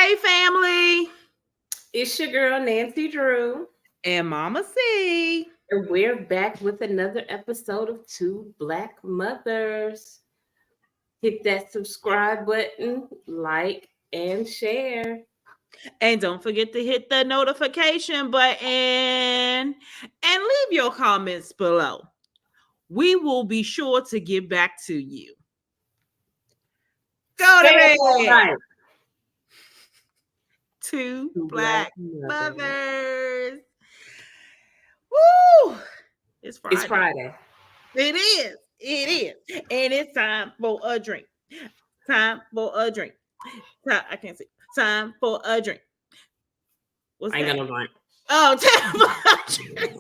Hey, family. It's your girl, Nancy Drew. And Mama C. And we're back with another episode of Two Black Mothers. Hit that subscribe button, like, and share. And don't forget to hit the notification button and leave your comments below. We will be sure to get back to you. Go to bed. Two Black Mothers. Woo! It's Friday. It's Friday. It is. And it's time for a drink. Time for a drink. I can't see. Time for a drink. I ain't got no drink. Oh, time for a drink.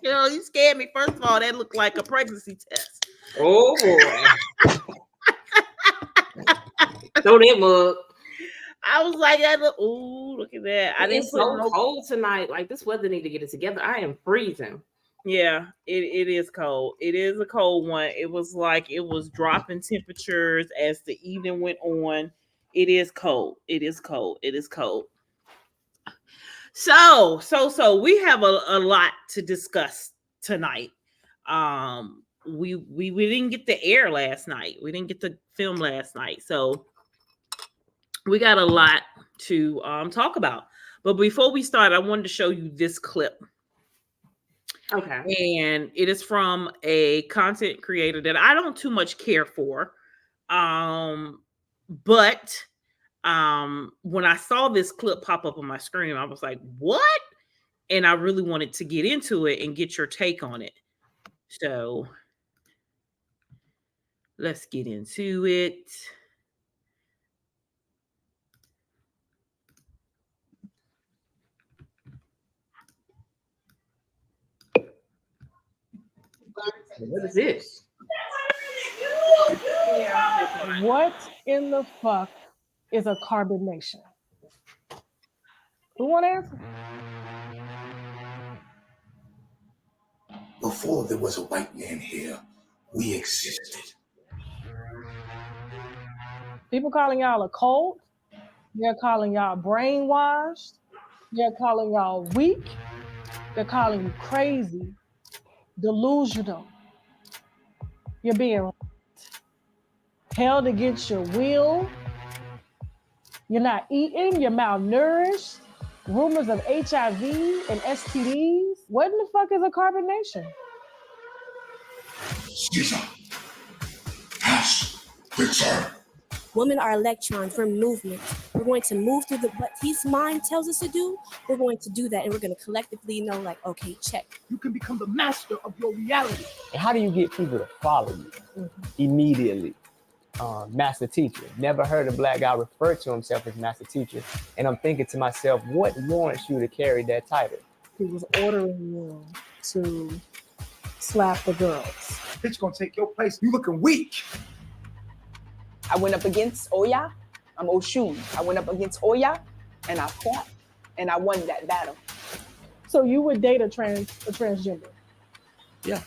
You scared me. First of all, that looked like a pregnancy test. Oh, boy. Throw that mug. I was like, ooh, look at that. It's so cold tonight. Like, this weather need to get it together. I am freezing. Yeah, it is cold. It is a cold one. It was like it was dropping temperatures as the evening went on. It is cold. It is cold. It is cold. So we have a lot to discuss tonight. We didn't get to air last night. We didn't get to film last night. So we got a lot to talk about. But before we start, I wanted to show you this clip. Okay. And it is from a content creator that I don't too much care for. But when I saw this clip pop up on my screen, I was like, what? And I really wanted to get into it and get your take on it. So let's get into it. What is this? What in the fuck is a carbonation? Who want to answer? Before there was a white man here, we existed. People calling y'all a cult. They're calling y'all brainwashed. They're calling y'all weak. They're calling you crazy, delusional. You're being held against your will. You're not eating. You're malnourished. Rumors of HIV and STDs. What in the fuck is a carbonation? Caesar. Pass. Return. Women are electrons. We're movement. We're going to move through what his mind tells us to do. We're going to do that, and we're going to collectively know, like, okay, check. You can become the master of your reality. And how do you get people to follow you immediately? Master teacher. Never heard a black guy refer to himself as master teacher. And I'm thinking to myself, what warrants you to carry that title? He was ordering you to slap the girls. Bitch gonna take your place. You looking weak. I went up against Oya. I'm Oshun. I went up against Oya and I fought and I won that battle. So you would date a transgender? Yeah.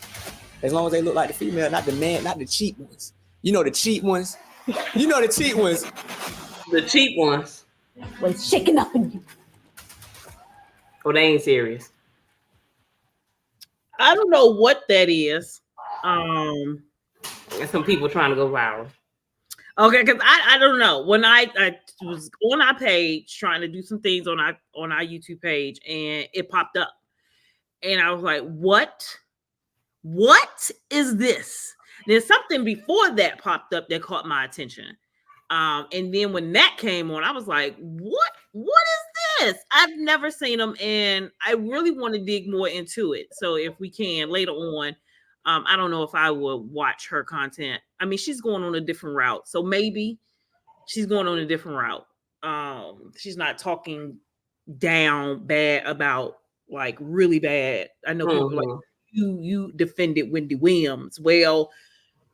As long as they look like the female, not the man, not the cheap ones. You know the cheap ones? You know the cheap ones. The cheap ones. Well, it's shaking up in you. Oh, they ain't serious. I don't know what that is. And some people trying to go viral. Okay, because I don't know. When I was on our page trying to do some things on our YouTube page, and it popped up, and I was like, "What? What is this?" There's something before that popped up that caught my attention, and then when that came on, I was like, "What? What is this?" I've never seen them, and I really want to dig more into it. So if we can later on. I don't know if I would watch her content. I mean, she's going on a different route. So maybe she's going on a different route. She's not talking down bad about like really bad. I know people like you defended Wendy Williams. Well,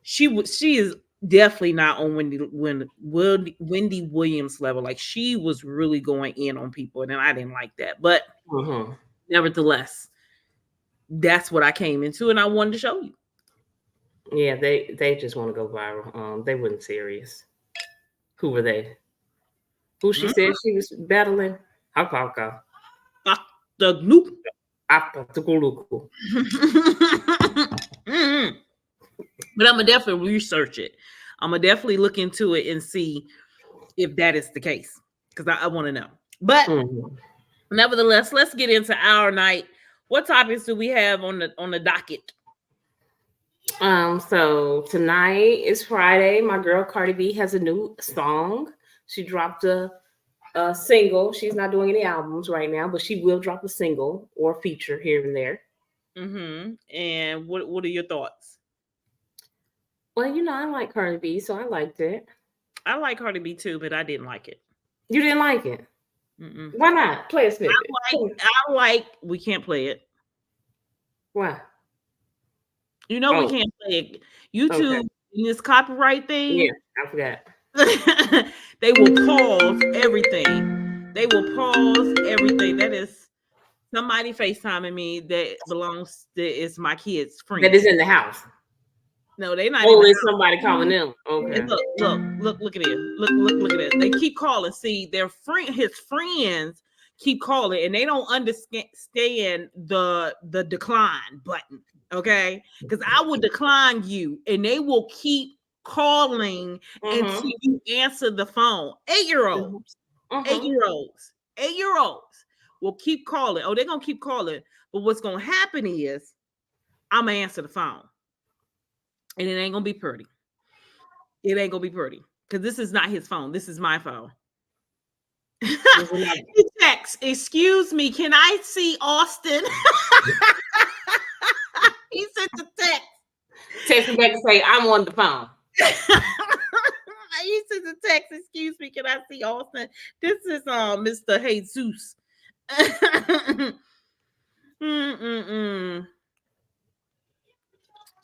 she is definitely not on Wendy Williams level. Like she was really going in on people, and I didn't like that. But nevertheless, that's what I came into, and I wanted to show you. Yeah, they just want to go viral. They weren't serious. Who were they? Who she said she was battling? Haka. The Noop. But I'm gonna definitely research it. I'm gonna definitely look into it and see if that is the case, because I want to know. But nevertheless, let's get into our night. What topics do we have on the docket? So tonight is Friday. My girl Cardi B has a new song. She dropped a single. She's not doing any albums right now, but she will drop a single or feature here and there. And what are your thoughts? Well, you know, I like Cardi B, so I liked it. I like Cardi B too, but I didn't like it. You didn't like it? Why not? Play a snippet. I like. We can't play it. Why? You know we can't play it. YouTube in this copyright thing. Yeah, I forgot. They will pause everything. They will pause everything. That is somebody FaceTiming me that belongs to is my kid's friend. That is in the house. No, they're not. Oh, it's somebody calling them. Okay. Look at it. Look at it. They keep calling. See, his friends keep calling, and they don't understand the decline button. Okay, because I will decline you, and they will keep calling until you answer the phone. 8-year-olds, 8-year-olds will keep calling. Oh, they're gonna keep calling. But what's gonna happen is I'm gonna answer the phone. And it ain't gonna be pretty. It ain't gonna be pretty. Because this is not his phone. This is my phone. He texts, excuse me, can I see Austin? He sent a text. Text me back and say, I'm on the phone. He sent a text, excuse me, can I see Austin? This is Mr. Jesus.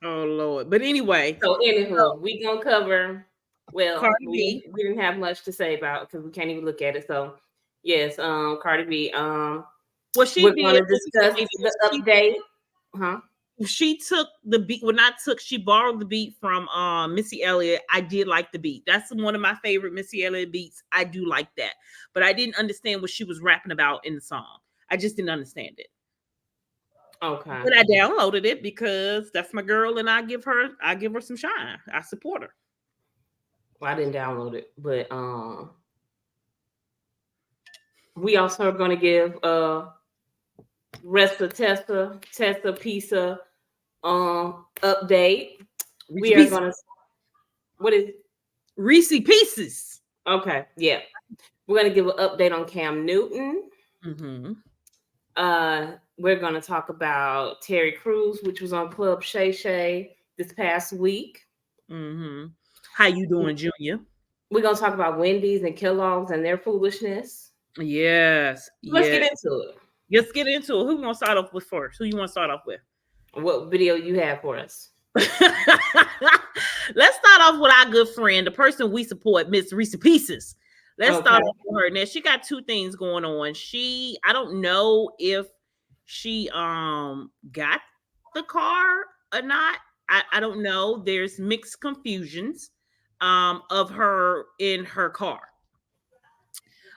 Oh Lord. But anyway. So anywho, we gonna cover Cardi B. We didn't have much to say about because we can't even look at it. So yes, Cardi B. What she we're did gonna discuss the update. She took the beat. Well, not took, she borrowed the beat from Missy Elliott. I did like the beat. That's one of my favorite Missy Elliott beats. I do like that. But I didn't understand what she was rapping about in the song. I just didn't understand it. Okay. But I downloaded it because that's my girl, and I give her some shine. I support her. Well, I didn't download it, but we also are gonna give rest of Tessa Pizza update. We are gonna what is Reese Pieces? Okay, yeah. We're gonna give an update on Cam Newton. We're gonna talk about Terry Crews, which was on Club Shay Shay this past week. How you doing, Junior? We're gonna talk about Wendy's and Kellogg's and their foolishness. Yes. Let's get into it. Let's get into it. Who want to start off with first? Who you want to start off with? What video you have for us? Let's start off with our good friend, the person we support, Miss Reese Pieces. Let's start off with her. Now she got two things going on. I don't know if she got the car or not. I don't know. There's mixed confusions of her in her car.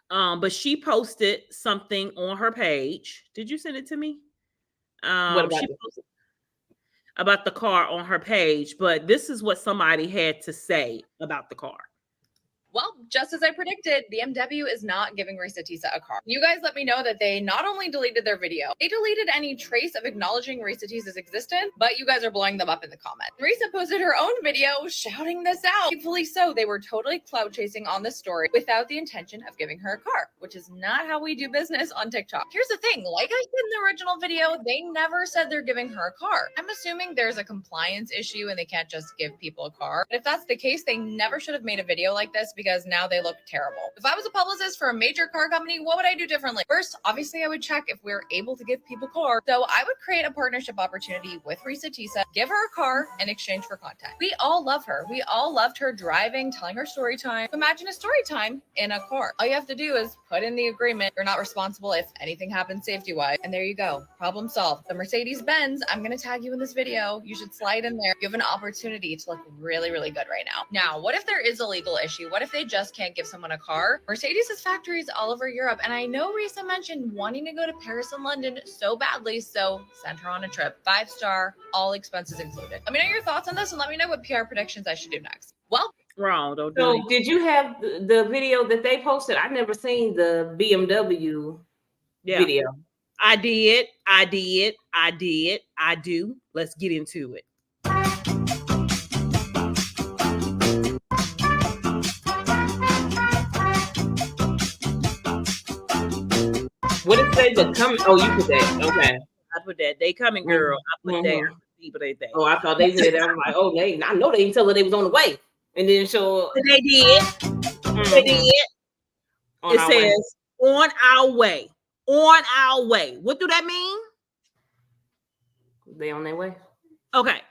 But she posted something on her page. Did you send it to me? What about she posted about the car on her page, but this is what somebody had to say about the car. Well, just as I predicted, BMW is not giving Risa Tisa a car. You guys let me know that they not only deleted their video, they deleted any trace of acknowledging Risa Tisa's existence, but you guys are blowing them up in the comments. Risa posted her own video shouting this out. Rightfully so, they were totally clout chasing on this story without the intention of giving her a car, which is not how we do business on TikTok. Here's the thing, like I said in the original video, they never said they're giving her a car. I'm assuming there's a compliance issue and they can't just give people a car. But if that's the case, they never should have made a video like this because now they look terrible. If I was a publicist for a major car company, what would I do differently? First, obviously I would check if we're able to give people cars. So I would create a partnership opportunity with Risa Tisa, give her a car in exchange for content. We all love her. We all loved her driving, telling her story time. Imagine a story time in a car. All you have to do is put in the agreement. You're not responsible if anything happens safety-wise. And there you go. Problem solved. The Mercedes-Benz, I'm going to tag you in this video. You should slide in there. You have an opportunity to look really, really good right now. Now, what if there is a legal issue? What if they just can't give someone a car? Mercedes has factories all over Europe. And I know Risa mentioned wanting to go to Paris and London so badly. So send her on a trip. 5-star, all expenses included. Let me know your thoughts on this and let me know what PR predictions I should do next. Well, Wrong. Don't do So it. did you have the video that they posted? I never seen the BMW video. I did. I do. Let's get into it. What if they become? Oh, you put that. Okay. I put that. They coming, girl. I put that. But they. Oh, I thought they said that. I'm like, oh, I know they didn't tell her they was on the way, and then show. They did. They did. It says on our way. On our way. What do that mean? They on their way. Okay.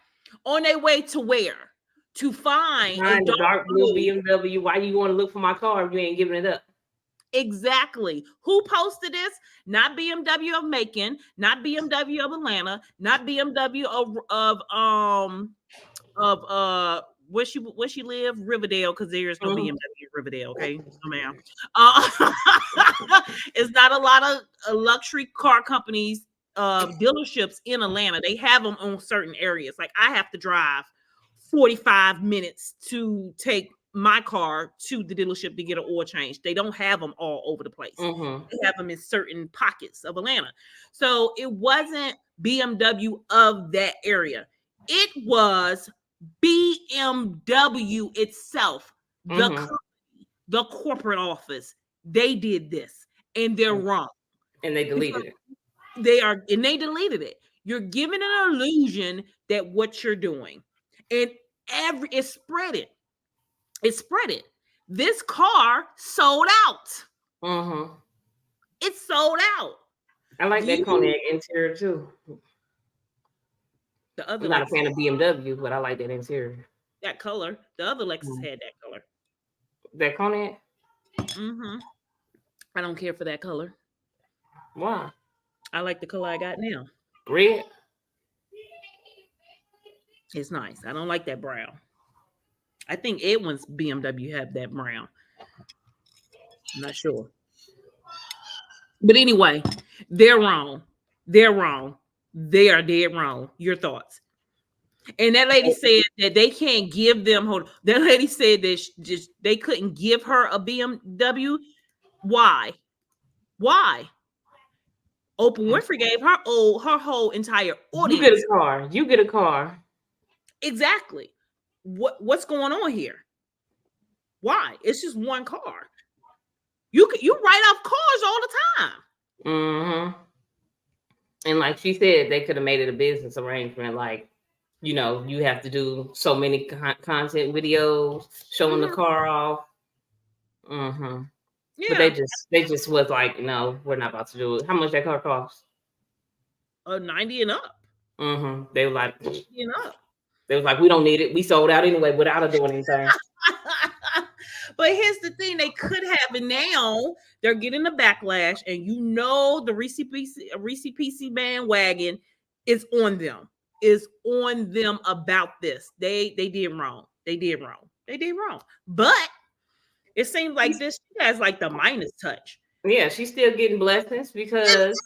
On their way to where? To find a dark blue BMW. Why you want to look for my car if you ain't giving it up? Exactly. Who posted this? Not BMW of Macon, not BMW of Atlanta, not BMW of where she live, Riverdale, because there's no BMW in Riverdale. Okay, no, ma'am. It's not a lot of luxury car companies, dealerships in Atlanta. They have them on certain areas. Like I have to drive 45 minutes to take my car to the dealership to get an oil change. They don't have them all over the place. They have them in certain pockets of Atlanta. So it wasn't BMW of that area. It was BMW itself, the company, the corporate office. They did this and they're wrong. And they deleted it. They deleted it. You're giving an illusion that what you're doing. And it's spread it. This car sold out. It sold out. I like that cognac interior too. The other I'm not a fan of BMW, but I like that interior. That color. The other Lexus had that color. That cognac? I don't care for that color. Why? I like the color I got now. Red? It's nice. I don't like that brown. I think Edwin's BMW have that brown. I'm not sure. But anyway, they're wrong. They're wrong. They are dead wrong. Your thoughts. And that lady said that they can't give them. That lady said that they couldn't give her a BMW. Why? Why? Oprah Winfrey gave her whole entire audience. You get a car. Exactly. What's going on here? Why? It's just one car. You write off cars all the time. And like she said, they could have made it a business arrangement. Like, you have to do so many content videos showing the car off. Yeah. But they just was like, no, we're not about to do it. How much that car cost? 90 and up. They were like, 90 and up. They was like, we don't need it. We sold out anyway without her doing anything. But here's the thing. They could have it now. They're getting a backlash. And the Reese PC bandwagon is on them. Is on them about this. They did wrong. They did wrong. But it seems like this has like the minus touch. Yeah, she's still getting blessings because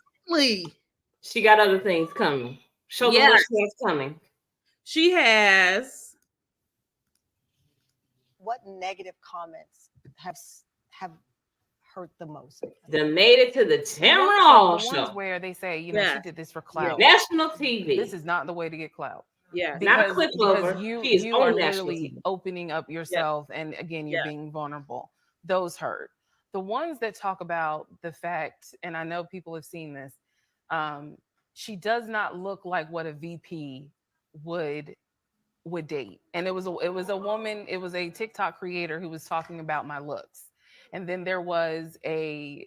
she got other things coming. Show them what she has coming. She has. What negative comments have hurt the most? They made it to the Tamron show. Ones where they say, she did this for clout. National TV. This is not the way to get clout. Yeah, not a clip over. You are literally opening up yourself, and again, you're being vulnerable. Those hurt. The ones that talk about the fact, and I know people have seen this, she does not look like what a VP would date. And it was a woman, it was a TikTok creator who was talking about my looks. And then there was a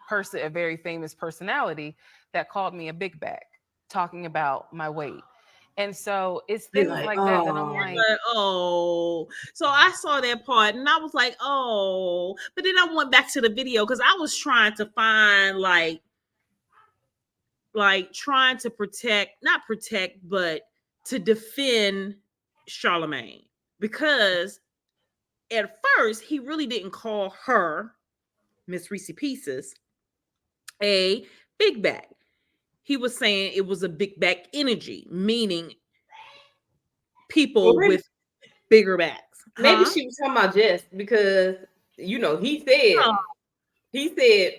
very famous personality that called me a big back, talking about my weight. And so it's Be things like, like that that I'm oh. like, oh. So I saw that part and I was like, oh. But then I went back to the video because I was trying to find like trying to not protect, but to defend Charlemagne. Because at first he really didn't call her, Miss Reese Pieces, a big back. He was saying it was a big back energy, meaning people with bigger backs. Maybe she was talking about Jess because he said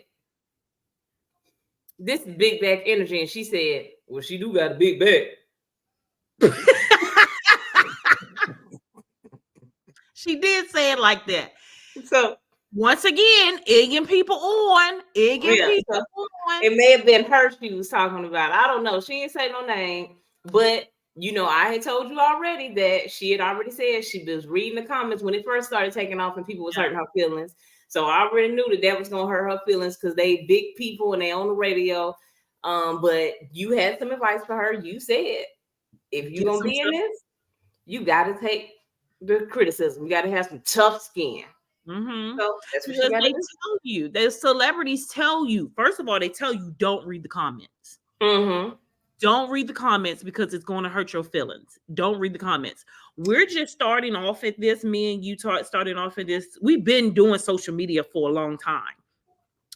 this is big back energy, and she said, well, she do got a big back. She did say it like that. So once again, egging people on. It may have been her she was talking about. I don't know. She didn't say no name, but I had told you already that she had already said she was reading the comments when it first started taking off and people was hurting her feelings. So I already knew that was gonna hurt her feelings because they big people and they on the radio. But you had some advice for her. You said if you're gonna be in this, you gotta take the criticism. You gotta have some tough skin. Mm-hmm. So that's what because they tell you. The celebrities tell you. First of all, they tell you don't read the comments. Mm-hmm. Don't read the comments because it's going to hurt your feelings. Don't read the comments. We're just starting off at this. Me and you starting off at this. We've been doing social media for a long time,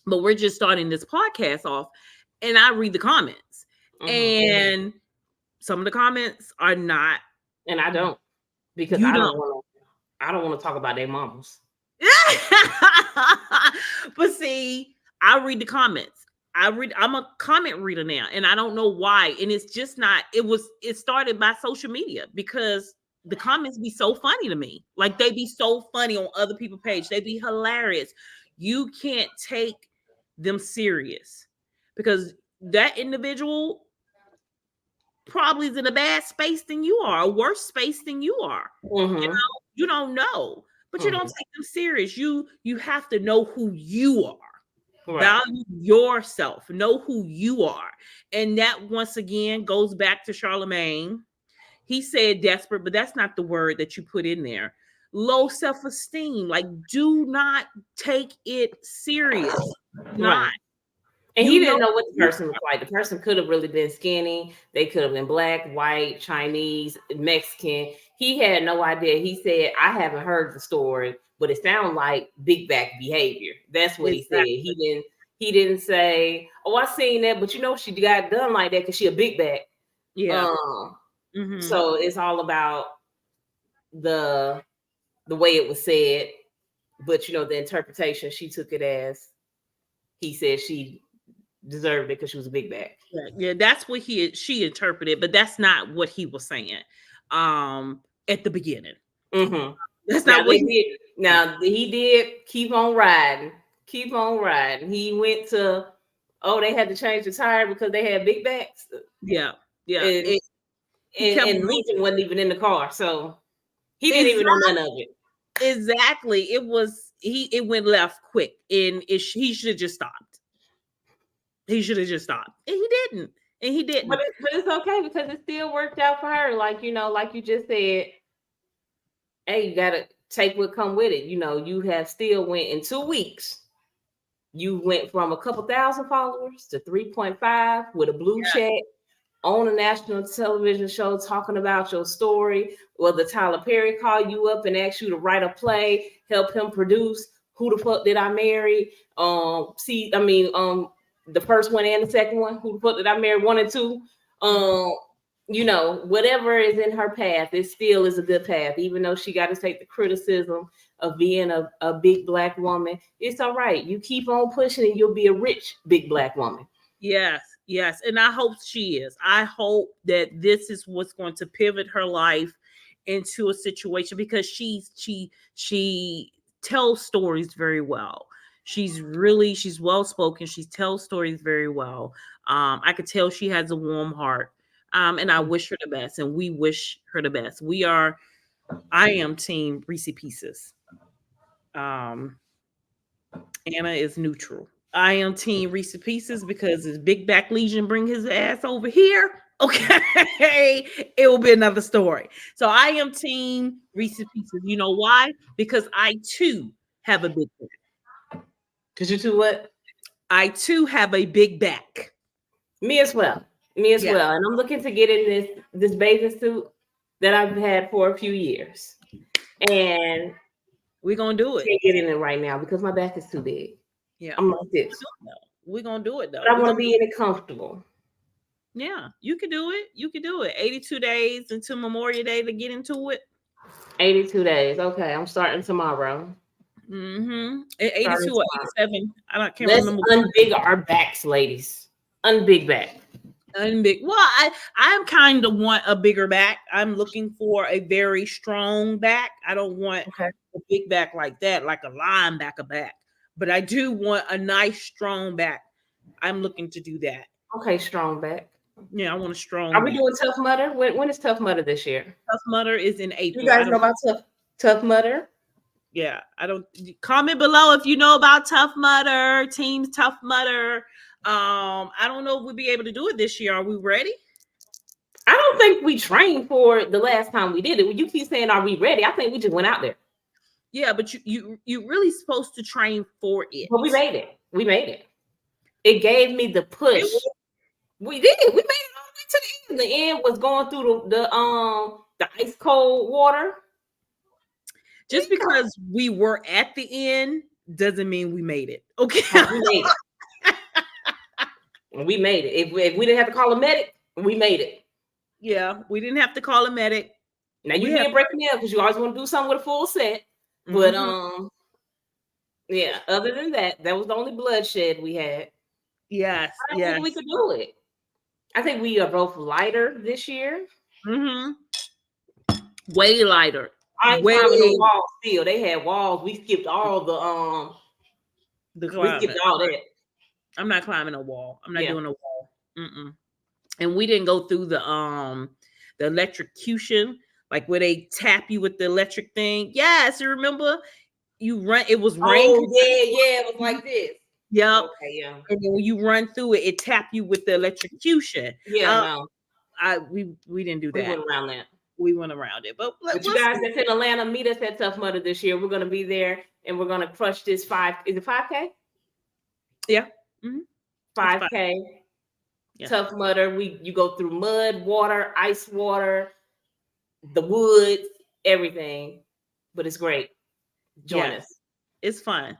but we're just starting this podcast off. And I read the comments, and some of the comments are not. And I don't, because I don't want to talk about their mamas. But see, I read the comments. I'm a comment reader now, and I don't know why. And it's just not. It started by social media because the comments be so funny to me. Like they be so funny on other people's page. They be hilarious. You can't take them serious because that individual probably is in a bad space than you are, a worse space than you are. You don't know. But you don't take them serious. You have to know who you are. Right. Value yourself. Know who you are. And that once again goes back to Charlemagne. He said desperate, but that's not the word that you put in there. Low self-esteem. Like, do not take it serious. Not. And he didn't know what the person was like. The person could have really been skinny. They could have been black, white, Chinese, Mexican. He had no idea. He said, I haven't heard the story, but it sounds like big back behavior. That's what he said. He didn't say, oh, I seen that, but she got done like that because she a big back. Yeah. So it's all about the way it was said. But the interpretation, she took it as he said she deserved it because she was a big back. Yeah, that's what she interpreted, but that's not what he was saying at the beginning. That's not what he did. Now he did keep on riding. He went to they had to change the tire because they had big backs. Yeah. And Legion wasn't even in the car, so he didn't even know none of it. Exactly. It went left quick, and he should have just stopped. He should have just stopped. And he didn't. But it's okay because it still worked out for her. Like, like you just said, hey, you got to take what come with it. You have still went in 2 weeks. You went from a couple thousand followers to 3.5 with a blue check on a national television show talking about your story. Whether Tyler Perry call you up and ask you to write a play, help him produce Who the Fuck Did I Marry? The first one and the second one, Who the Fuck Did I Marry 1 and 2. Whatever is in her path, it still is a good path, even though she got to take the criticism of being a big black woman. It's all right. You keep on pushing and you'll be a rich big black woman. Yes. And I hope she is. I hope that this is what's going to pivot her life into a situation because she tells stories very well. She's well spoken. She tells stories very well. I could tell she has a warm heart. And I wish her the best, and we wish her the best. I am team Reese Pieces. Anna is neutral. I am team Reese Pieces because his big back legion bring his ass over here. okay, it will be another story. So I am team Reese's Pieces. You know why? Because I too have a big back. Because you too what? I too have a big back. Me as well. Me as Yeah. well. And I'm looking to get in this bathing suit that I've had for a few years. And we're gonna do it. Can't get in it right now because my back is too big. Yeah. I'm like this. We're gonna do it though. But I want to be in it comfortable. Yeah, you can do it. You can do it. 82 days until Memorial Day to get into it. 82 days. Okay, I'm starting tomorrow. 82 or 87. I can't Let's remember. unbig our backs, ladies. Unbig back. Unbig. Well, I kind of want a bigger back. I'm looking for a very strong back. I don't want a big back like that, like a linebacker back. But I do want a nice strong back. I'm looking to do that. Okay, strong back. Yeah, I want a strong. Are we doing Tough Mudder? When is Tough Mudder this year? Tough Mudder is in April. You guys know about Tough Mudder? Yeah, I don't. Comment below if you know about Tough Mudder, Team Tough Mudder. I don't know if we'll be able to do it this year. Are we ready? I don't think we trained for the last time we did it. When you keep saying, "Are we ready?" I think we just went out there. Yeah, but you really supposed to train for it. But we made it. We made it. It gave me the push. We did. We made it all the way to the end. The end was going through the ice cold water. Just because we were at the end doesn't mean we made it. Okay. We made it. We made it. If we didn't have to call a medic, we made it. Yeah, we didn't have to call a medic. Now you did break me up because you always want to do something with a full set. But yeah, other than that, that was the only bloodshed we had. Yes. I think we could do it. I think we are both lighter this year. Way lighter. I ain't climbing the wall still. They had walls. We skipped all we skipped all that. I'm not climbing a wall. I'm not doing a wall. And we didn't go through the electrocution, like where they tap you with the electric thing. Yes, you remember? You run. It was rain. Oh yeah, it was like this. Yep. Okay, yeah. And then when you run through it, it tap you with the electrocution. Yeah, we didn't do that. We went around that. We went around it. But you guys that's in Atlanta, meet us at Tough Mudder this year. We're gonna be there and we're gonna crush this 5. Is it 5K? Yeah. 5K. Yeah. Tough Mudder. You go through mud, water, ice water, the woods, everything. But it's great. Join us. It's fun.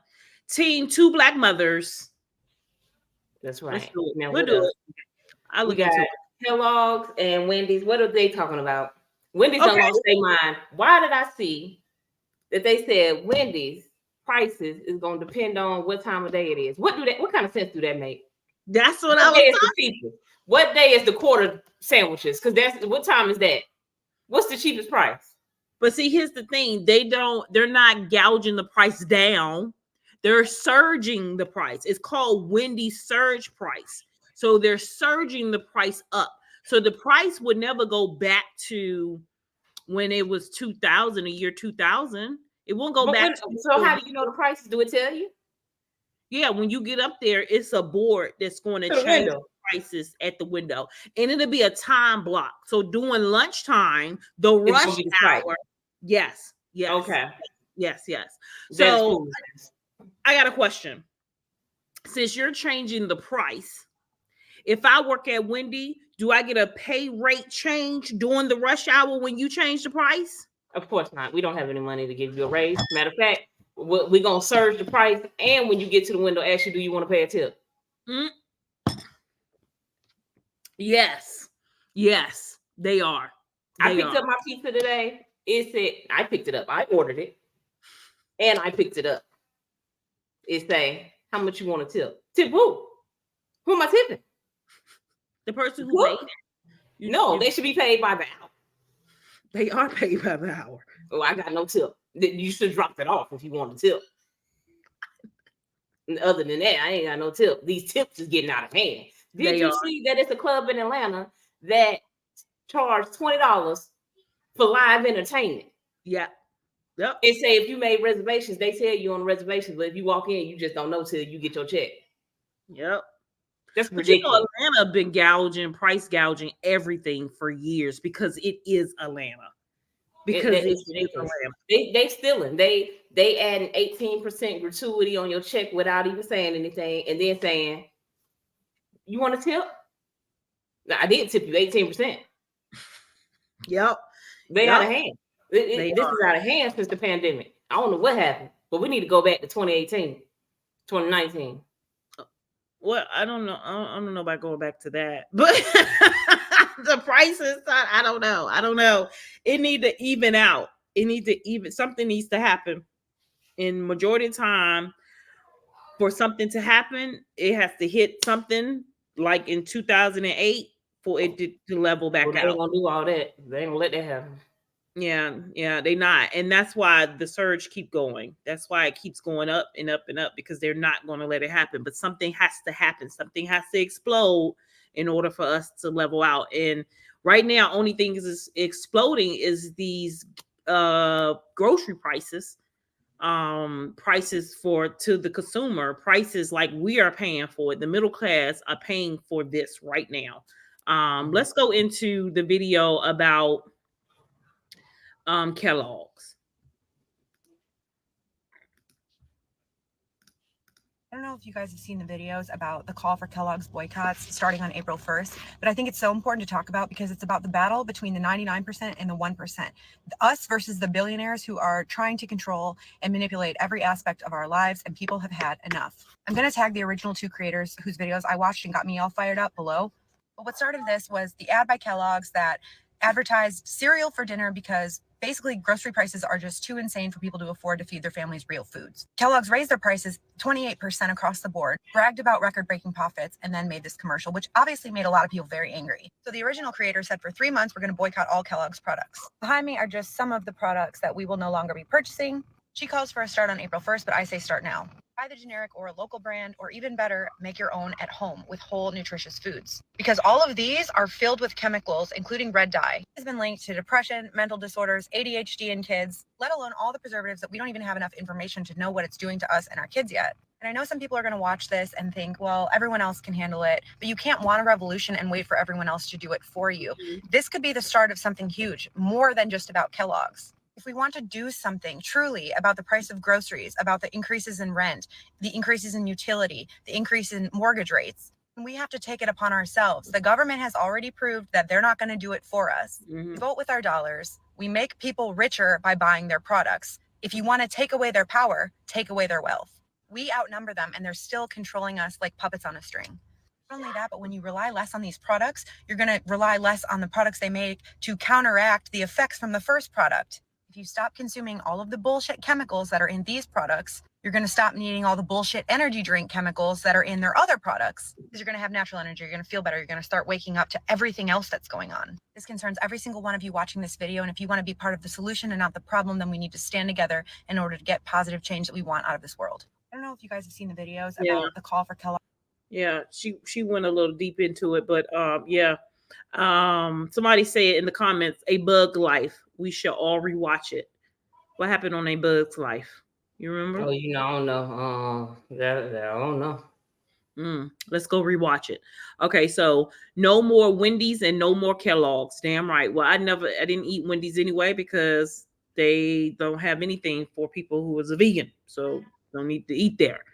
Team 2BlackMothers. That's right. We'll do it. I look into it. Kellogg's and Wendy's. What are they talking about? Wendy's don't lost their mind. Why did I see that they said Wendy's prices is going to depend on what time of day it is? What kind of sense do that make? That's what I was talking. What day is the quarter sandwiches? Because what time is that? What's the cheapest price? But see, here's the thing. They're not gouging the price down. They're surging the price. It's called Wendy's surge price. So they're surging the price up. So the price would never go back to when it was 2000, a year 2000. It won't go back. So how do you know the prices? Do it tell you? Yeah, when you get up there, it's a board that's going to change the prices at the window. And it'll be a time block. So during lunchtime, the rush hour. Yes. Okay. Yes. So I got a question. Since you're changing the price, if I work at Wendy, do I get a pay rate change during the rush hour when you change the price? Of course not. We don't have any money to give you a raise. Matter of fact, we're going to surge the price. And when you get to the window, ask you, do you want to pay a tip? Yes, they are. I picked up my pizza today. It said, I picked it up. I ordered it. And I picked it up. It say, how much you want to tip? Tip who? Who am I tipping? The person who made it. No, they should be paid by the hour. They are paid by the hour. Oh, I got no tip. You should drop that off if you want a tip. And other than that, I ain't got no tip. These tips is getting out of hand. Did you see that it's a club in Atlanta that charged $20 for live entertainment? Yeah. Yep. It say if you made reservations, they tell you on the reservations, but if you walk in, you just don't know till you get your check. Yep. That's But you know, ridiculous. Atlanta been price gouging everything for years because it is Atlanta. Because It's ridiculous. They stealing. They adding 18% gratuity on your check without even saying anything, and then saying, "You want a tip?" Now, I did tip you 18%. Yep. They out of hand. This is out of hand since the pandemic. I don't know what happened, but we need to go back to 2018, 2019. Well, I don't know. I don't know about going back to that, but the prices, I don't know. I don't know. It need to even out. It need to even. Something needs to happen. In majority of time, for something to happen, it has to hit something like in 2008 for it to level back Well, they out. ain't gonna do all that. They ain't gonna let that happen. Yeah, they not, and that's why the surge keep going. That's why it keeps going up and up and up, because they're not going to let it happen. But something has to happen. Something has to explode in order for us to level out. And right now, only thing is exploding is these grocery prices, prices to the consumer, prices like we are paying for it. The middle class are paying for this right now. Let's go into the video about Kellogg's. I don't know if you guys have seen the videos about the call for Kellogg's boycotts starting on April 1st, but I think it's so important to talk about because it's about the battle between the 99% and the 1%. Us versus the billionaires who are trying to control and manipulate every aspect of our lives, and people have had enough. I'm going to tag the original 2 creators whose videos I watched and got me all fired up below. But what started this was the ad by Kellogg's that advertised cereal for dinner because basically grocery prices are just too insane for people to afford to feed their families real foods. Kellogg's raised their prices 28% across the board, bragged about record-breaking profits, and then made this commercial, which obviously made a lot of people very angry. So the original creator said for 3 months, we're going to boycott all Kellogg's products. Behind me are just some of the products that we will no longer be purchasing. She calls for a start on April 1st, but I say start now. Buy the generic or a local brand, or even better, make your own at home with whole nutritious foods. Because all of these are filled with chemicals, including red dye. It has been linked to depression, mental disorders, ADHD in kids, let alone all the preservatives that we don't even have enough information to know what it's doing to us and our kids yet. And I know some people are going to watch this and think, well, everyone else can handle it, but you can't want a revolution and wait for everyone else to do it for you. This could be the start of something huge, more than just about Kellogg's. If we want to do something truly about the price of groceries, about the increases in rent, the increases in utility, the increase in mortgage rates, we have to take it upon ourselves. The government has already proved that they're not going to do it for us. We vote with our dollars. We make people richer by buying their products. If you want to take away their power, take away their wealth. We outnumber them, and they're still controlling us like puppets on a string. Not only that, but when you rely less on these products, you're going to rely less on the products they make to counteract the effects from the first product. If you stop consuming all of the bullshit chemicals that are in these products, you're going to stop needing all the bullshit energy drink chemicals that are in their other products. Because you're going to have natural energy, you're going to feel better, you're going to start waking up to everything else that's going on. This concerns every single one of you watching this video, and if you want to be part of the solution and not the problem, then we need to stand together in order to get positive change that we want out of this world. I don't know if you guys have seen the videos about the call for Kellogg. Yeah, she went a little deep into it, but somebody said in the comments, A Bug Life. We should all rewatch it. What happened on A Bug's Life? You remember? Oh, I don't know. I don't know. Let's go rewatch it. Okay, so no more Wendy's and no more Kellogg's. Damn right. Well, I didn't eat Wendy's anyway because they don't have anything for people who is a vegan, so don't need to eat there.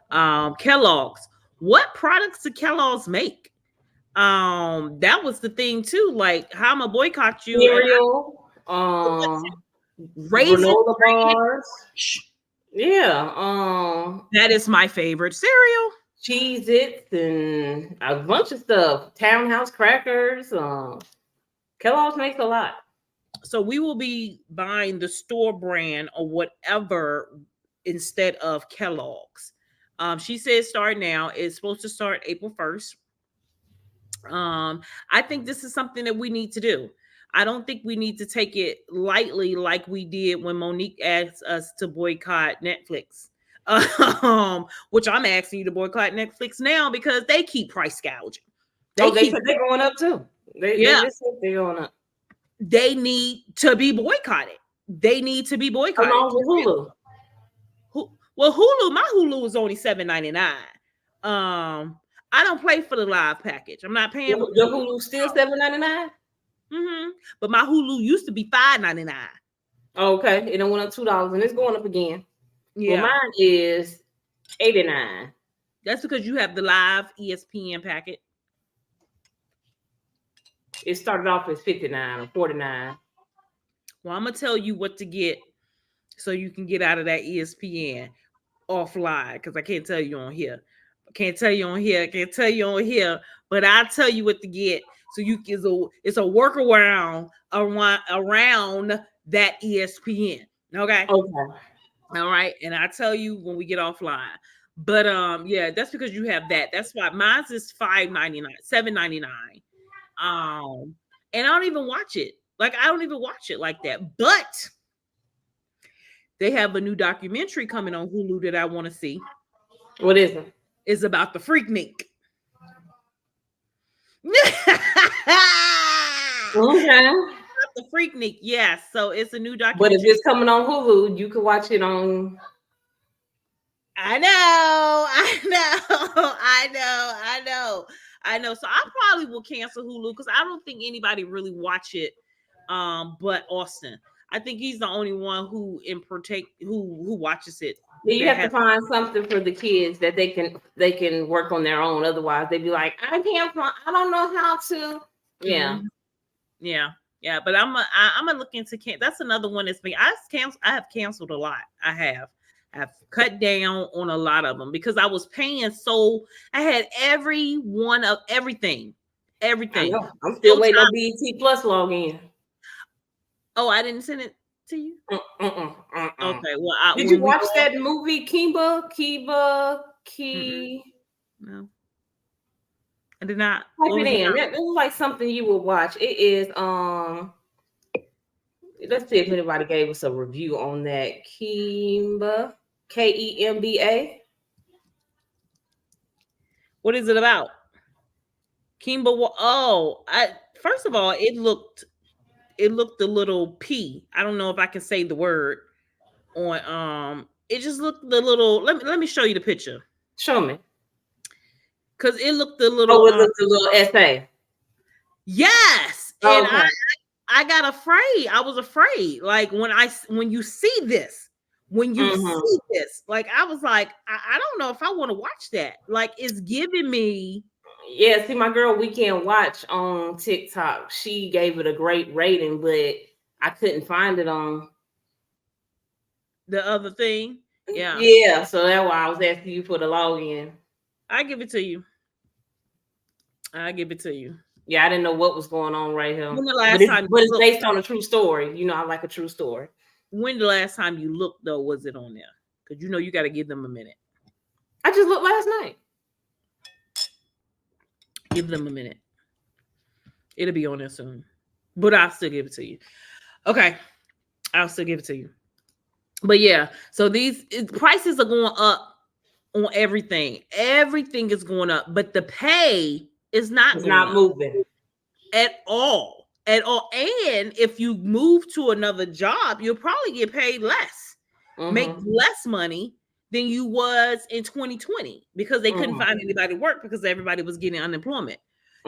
Kellogg's. What products do Kellogg's make? That was the thing too. Like, how I'm gonna boycott you? Cereal, granola bars. Yeah. That is my favorite cereal. Cheez-Its and a bunch of stuff. Townhouse crackers. Kellogg's makes a lot. So we will be buying the store brand or whatever instead of Kellogg's. She says start now. It's supposed to start April 1st. I think this is something that we need to do. I don't think we need to take it lightly like we did when Monique asked us to boycott Netflix. Which I'm asking you to boycott Netflix now because they keep price gouging. They're going up too. They're going up. They need to be boycotted. They need to be boycotted. Along with Hulu. Well, Hulu, my Hulu is only $7.99. I I don't play for the live package. I'm not paying for your Hulu still $7.99. But my Hulu used to be $5.99. Okay, it done went up $2 and it's going up again. Yeah, well, mine is $89. That's because you have the live ESPN packet. It started off as $59 or $49. Well, I'm gonna tell you what to get so you can get out of that ESPN offline, because I can't tell you on here. I can't tell you on here, but I'll tell you what to get. So it's a workaround around that ESPN. Okay. All right. And I'll tell you when we get offline. But yeah, that's because you have that. That's why mine's is $5.99, $7.99. And I don't even watch it. Like, I don't even watch it like that. But they have a new documentary coming on Hulu that I want to see. What is it? It's about the Freaknik. Okay. The Freaknik, yes. So it's a new documentary. But if it's coming on Hulu, you can watch it on. I know. So I probably will cancel Hulu because I don't think anybody really watch it. But Austin, I think he's the only one who watches it. You have to find something for the kids that they can work on their own. Otherwise, they'd be like, I don't know how to. Yeah. Yeah. But I'm gonna look into that's another one that's me. I have canceled a lot. I've cut down on a lot of them because I was paying I had every one of everything. Everything. I'm still waiting on BET Plus login. Oh, I didn't send it to you? Okay. Well, did you watch that movie Kiba? No. I did not. Type it in. It was like something you would watch. It is let's see if anybody gave us a review on that. Kimba, Kemba. What is it about? Kimba. First of all, it looked a little P. I don't know if I can say the word on it just looked a little. Let me show you the picture. Show me. Cause it looked a little. Oh, it looked a little essay. Yes, and I got afraid. I was afraid. Like when you see this, like I was like, I don't know if I want to watch that. Like it's giving me. Yeah, see, my girl Weekend Watch on TikTok, she gave it a great rating, but I couldn't find it on the other thing. Yeah. Yeah, so that's why I was asking you for the login. I give it to you. Yeah, I didn't know what was going on right here. When the last time but it's based on a true story. You know, I like a true story. When the last time you looked, though, was it on there? Because you know you got to give them a minute. I just looked last night. Give them a minute. It'll be on there soon. But I'll still give it to you. Okay. I'll still give it to you. But yeah, so these prices are going up on everything. Everything is going up, but the pay is not moving at all. And if you move to another job, you'll probably get paid less, make less money than you was in 2020 because they couldn't find anybody to work because everybody was getting unemployment.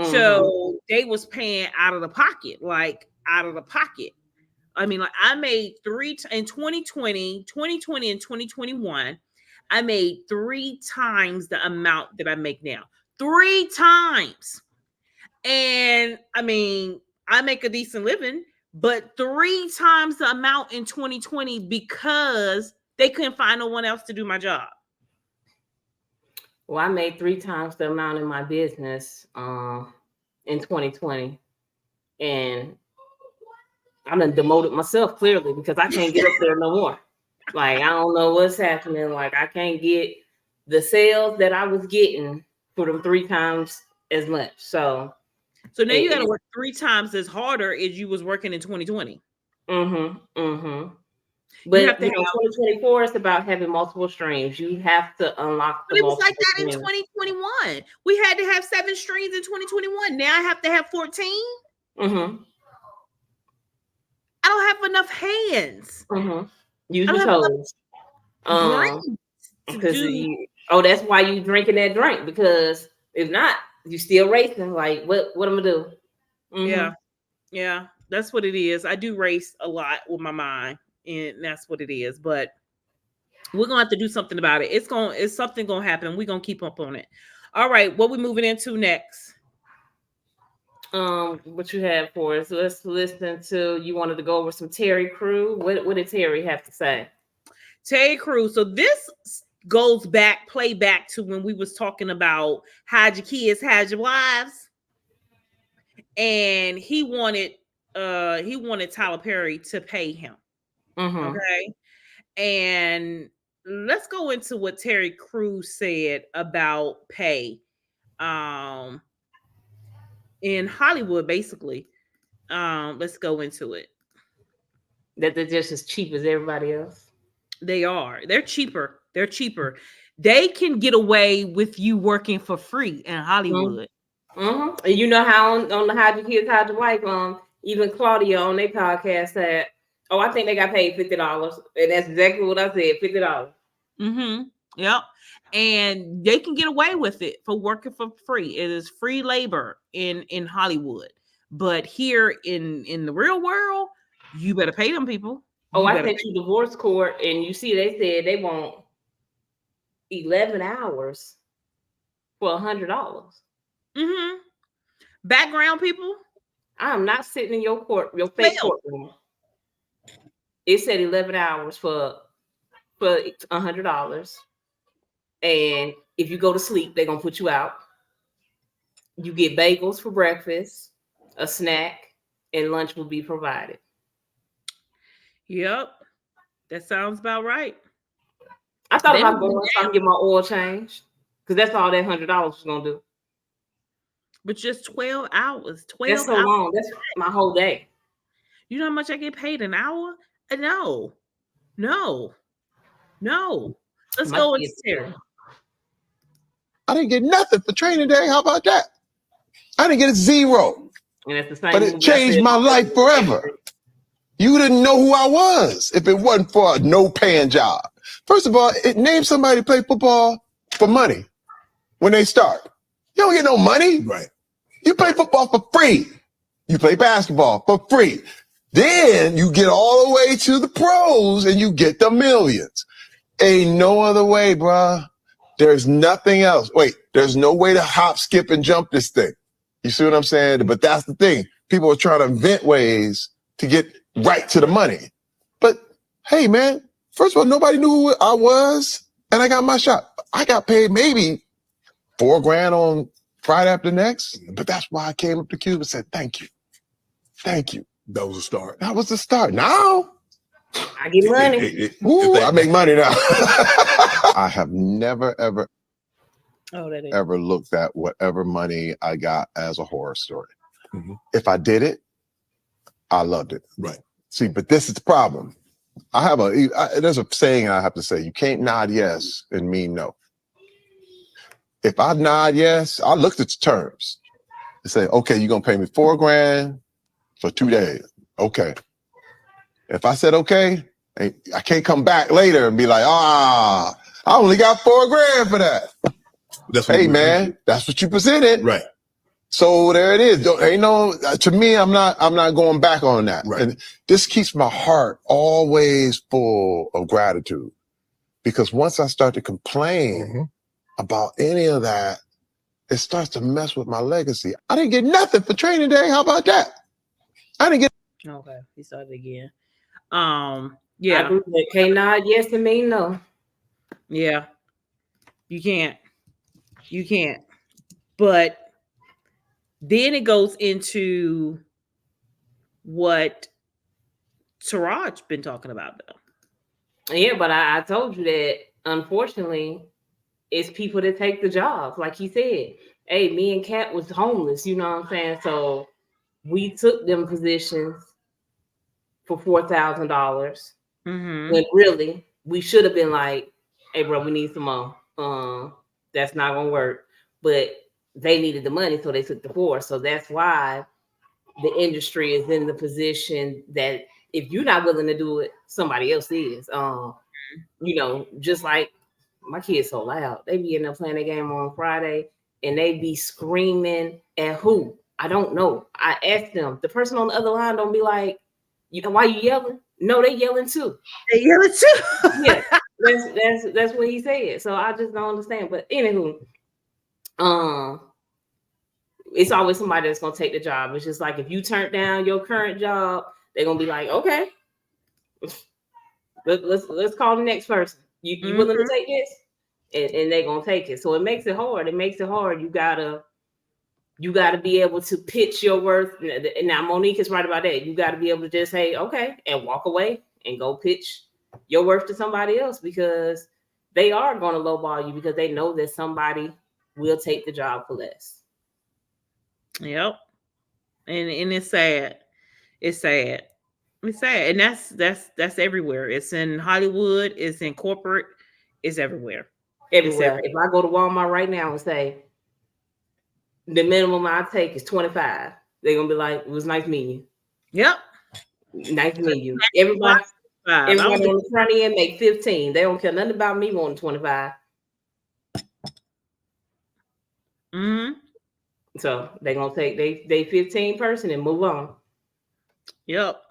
So they was paying out of the pocket. I mean, like I made in 2020 and 2021, I made 3 times the amount that I make now. 3 times. And I mean, I make a decent living, but 3 times the amount in 2020 because they couldn't find no one else to do my job. Well, I made 3 times the amount in my business in 2020. And I done demoted myself clearly because I can't get up there no more. Like, I don't know what's happening. Like, I can't get the sales that I was getting for them 3 times as much. So now you got to work 3 times as harder as you was working in 2020. But you know, 2024 is about having multiple streams. You have to unlock the. But it was like that in 2021. We had to have 7 streams in 2021. Now I have to have 14. I don't have enough hands. Use your toes. Because that's why you drinking that drink, because If not, you still racing. Like, what I'm gonna do? Yeah. Yeah. That's what it is. I do race a lot with my mind, and that's what it is. But we're gonna have to do something about it. It's something gonna happen. We're gonna keep up on it. All right, what we moving into next? What you have for us? Let's listen to. You wanted to go over some Terry Crew. What did Terry have to say? Terry Crew. So this goes back, play back to when we was talking about hide your kids, hide your wives, and he wanted Tyler Perry to pay him. Okay, and let's go into what Terry Crews said about pay in Hollywood, basically. Let's go into it. That they're just as cheap as everybody else. They are. They're cheaper. They can get away with you working for free in Hollywood. And you know how on the Hide Your Kids, Hide Your Wife, even Claudia on their podcast said, "Oh, I think they got paid $50," and that's exactly what I said, $50. Yep. And they can get away with it for working for free. It is free labor in Hollywood. But here in the real world, you better pay them people. I sent you divorce court, and you see they said they want 11 hours for $100. Background people. I'm not sitting in your fake courtroom. It said 11 hours for $100. And if you go to sleep, they're gonna put you out. You get bagels for breakfast, a snack, and lunch will be provided. Yep. That sounds about right. I thought about going so I can get my oil changed, because that's all that $100 was gonna do. But just 12 hours. 12 That's so hours. long. That's my whole day. You know how much I get paid an hour? No. Let's go with Terry. I didn't get nothing for training day. How about that? I didn't get a zero. And it's the same, but it changed my life forever. You didn't know who I was if it wasn't for a no-paying job. First of all, it named somebody to play football for money when they start. You don't get no money. Right. You play football for free. You play basketball for free. Then you get all the way to the pros and you get the millions. Ain't no other way, bruh. There's nothing else. Wait, there's no way to hop, skip, and jump this thing. You see what I'm saying? But that's the thing. People are trying to invent ways to get right to the money. But hey, man, first of all, nobody knew who I was, and I got my shot. I got paid maybe $4,000 on Friday after next, but that's why I came up to Cuba and said, thank you. Thank you. That was a start. That was the start. Now, I get money. I make money now. I have never, ever, ever looked at whatever money I got as a horror story. If I did it, I loved it. Right. See, but this is the problem. There's a saying I have to say, you can't nod yes and mean no. If I nod yes, I looked at the terms and say, okay, you're going to pay me $4,000 for 2 days. Okay. If I said, okay, I can't come back later and be like, I only got $4,000 for that. Hey, man, that's what you presented. Right. So there it is. Ain't no, to me, I'm not going back on that. Right. And this keeps my heart always full of gratitude, because once I start to complain about any of that, it starts to mess with my legacy. I didn't get nothing for training day. How about that? I didn't get. Okay, he started again. Yeah. I can't nod yes and mean no. Yeah. You can't. But then it goes into what Taraj been talking about, though. Yeah, but I told you that, unfortunately, it's people that take the jobs. Like he said, hey, me and Kat was homeless, you know what I'm saying? So we took them positions for $4,000. When really, we should have been like, hey, bro, we need some more. That's not going to work. But they needed the money, so they took the $4,000. So that's why the industry is in the position that if you're not willing to do it, somebody else is. You know, just like my kids so loud. They be in there playing their game on Friday, and they be screaming at who? I don't know. I asked them. The person on the other line don't be like, why you yelling? No, they yelling too. They yelling too. Yeah, that's what he said. So I just don't understand. But anywho, it's always somebody that's gonna take the job. It's just like if you turn down your current job, they're gonna be like, okay, let's call the next person. You willing to take this? And they're gonna take it. So it makes it hard. It makes it hard. You gotta be able to pitch your worth. Now Monique is right about that. You gotta be able to just say, okay, and walk away and go pitch your worth to somebody else, because they are gonna lowball you because they know that somebody will take the job for less. Yep. And it's sad. It's sad. It's sad. And that's everywhere. It's in Hollywood, it's in corporate, it's everywhere. Everywhere. If I go to Walmart right now and say the minimum I take is 25, they're gonna be like, it was nice meeting you. Yep. Nice meeting you. Everybody on the front end make 15. They don't care nothing about me wanting 25. So they're gonna take they 15 person and move on. Yep.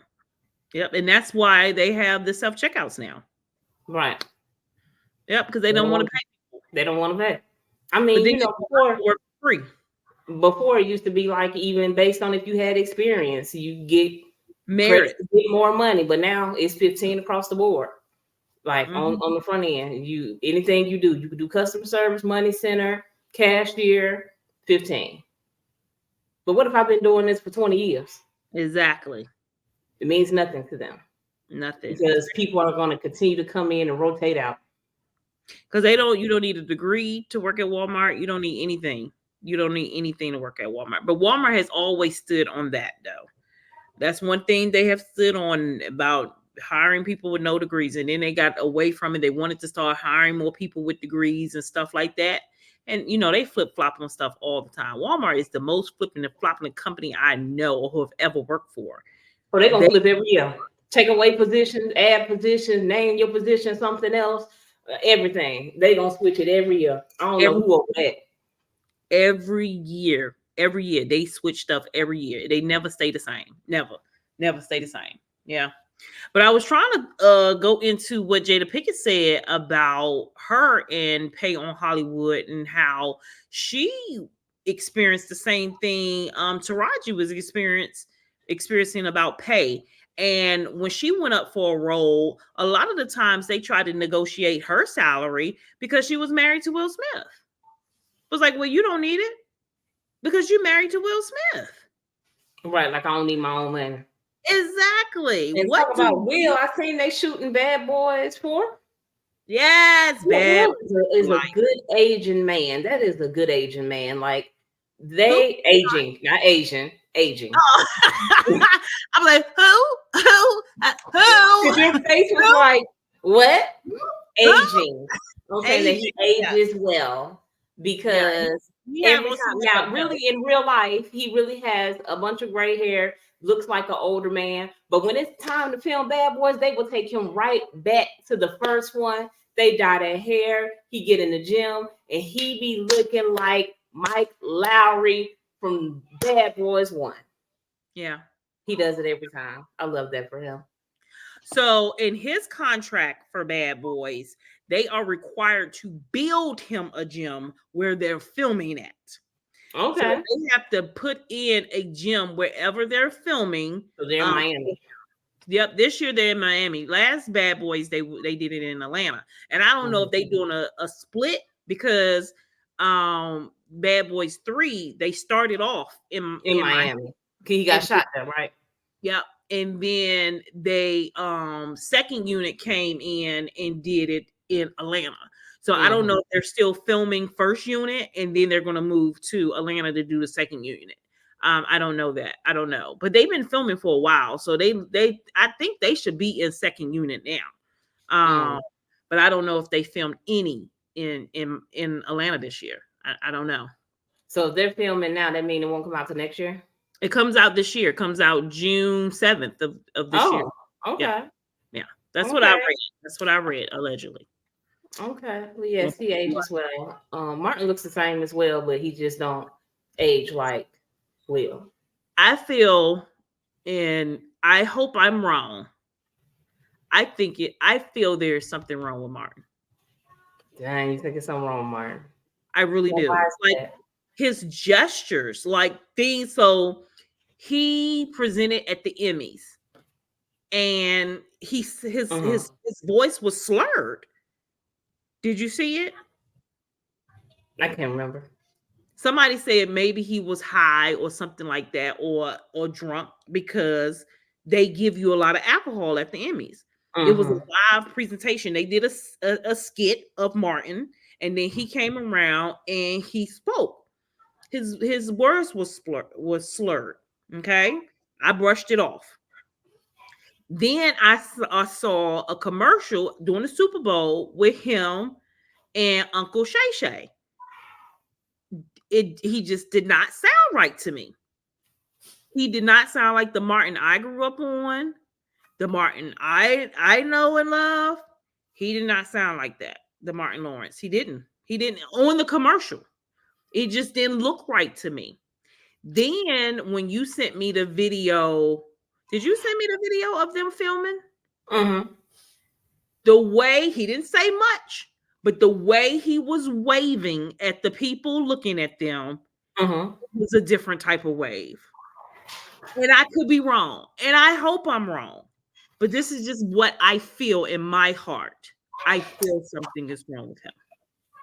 And that's why they have the self-checkouts now. Right. Yep, because they don't want to pay. They don't want to pay. I mean, before work free. Before it used to be like, even based on if you had experience, you get merit, get more money. But now it's 15 across the board. Like on the front end, anything you do, you can do customer service, money center, cashier, 15. But what if I've been doing this for 20 years? Exactly. It means nothing to them. Nothing. Because people are going to continue to come in and rotate out. Because you don't need a degree to work at Walmart. You don't need anything. You don't need anything to work at Walmart. But Walmart has always stood on that, though. That's one thing they have stood on about hiring people with no degrees. And then they got away from it. They wanted to start hiring more people with degrees and stuff like that. And, they flip-flop on stuff all the time. Walmart is the most flipping and flopping company I know or who have ever worked for. Oh, they're going to flip every year. Take away positions, add positions, name your position something else, everything. They're going to switch it every year. I don't know who over that. Every year. They switch stuff every year. They never stay the same. Never stay the same. Yeah. But I was trying to go into what Jada Pinkett said about her and Pay on Hollywood and how she experienced the same thing Taraji was experiencing about Pay. And when she went up for a role, a lot of the times they tried to negotiate her salary because she was married to Will Smith. It was like, well, you don't need it because you're married to Will Smith. Right, like I don't need my own money. Exactly. And what talk about Will, I seen they shooting Bad Boys 4. Yes, Bad is a good Asian man. That is a good Asian man. Like they aging, not Asian, aging. Oh. I'm like, who? Because your face was like, what? Aging. Okay, that he ages well. Because every time now, really in real life, he really has a bunch of gray hair, looks like an older man. But when it's time to film Bad Boys, they will take him right back to the first one. They dye their hair, he get in the gym, and he be looking like Mike Lowry from Bad Boys 1. Yeah. He does it every time. I love that for him. So in his contract for Bad Boys, they are required to build him a gym where they're filming at. Okay. So they have to put in a gym wherever they're filming. So they're in Miami. Yep, this year they're in Miami. Last Bad Boys, they did it in Atlanta. And I don't know if they're doing a split because Bad Boys 3, they started off in Miami. He got shot there, right? Yep. And then they second unit came in and did it in Atlanta. So I don't know if they're still filming first unit and then they're going to move to Atlanta to do the second unit. I don't know that. I don't know. But they've been filming for a while. So I think they should be in second unit now. But I don't know if they filmed any in Atlanta this year. I don't know. So if they're filming now, that means it won't come out till next year? It comes out this year. It comes out June 7th of this year. Okay. Yeah. That's what I read. That's what I read, allegedly. Okay. Well, yes, he ages well. Martin looks the same as well, but he just don't age like Will. I feel, and I hope I'm wrong. I feel there's something wrong with Martin. Dang, you think it's something wrong with Martin? I really Well, do. why is Like that? his gestures, like things. So he presented at the Emmys, and his voice was slurred. Did you see it? I can't remember. Somebody said maybe he was high or something like that, or drunk, because they give you a lot of alcohol at the Emmys. It was a live presentation. They did a skit of Martin, and then he came around and he spoke. His words was slurred. Okay, I brushed it off. Then I saw a commercial during the Super Bowl with him and Uncle Shay Shay. He just did not sound right to me. He did not sound like the Martin I grew up on, the Martin I know and love. He did not sound like that. The Martin Lawrence. He didn't on the commercial. It just didn't look right to me. Then when you sent me the video, did you send me the video of them filming? The way he didn't say much, but the way he was waving at the people looking at them was a different type of wave. And I could be wrong. And I hope I'm wrong. But this is just what I feel in my heart. I feel something is wrong with him.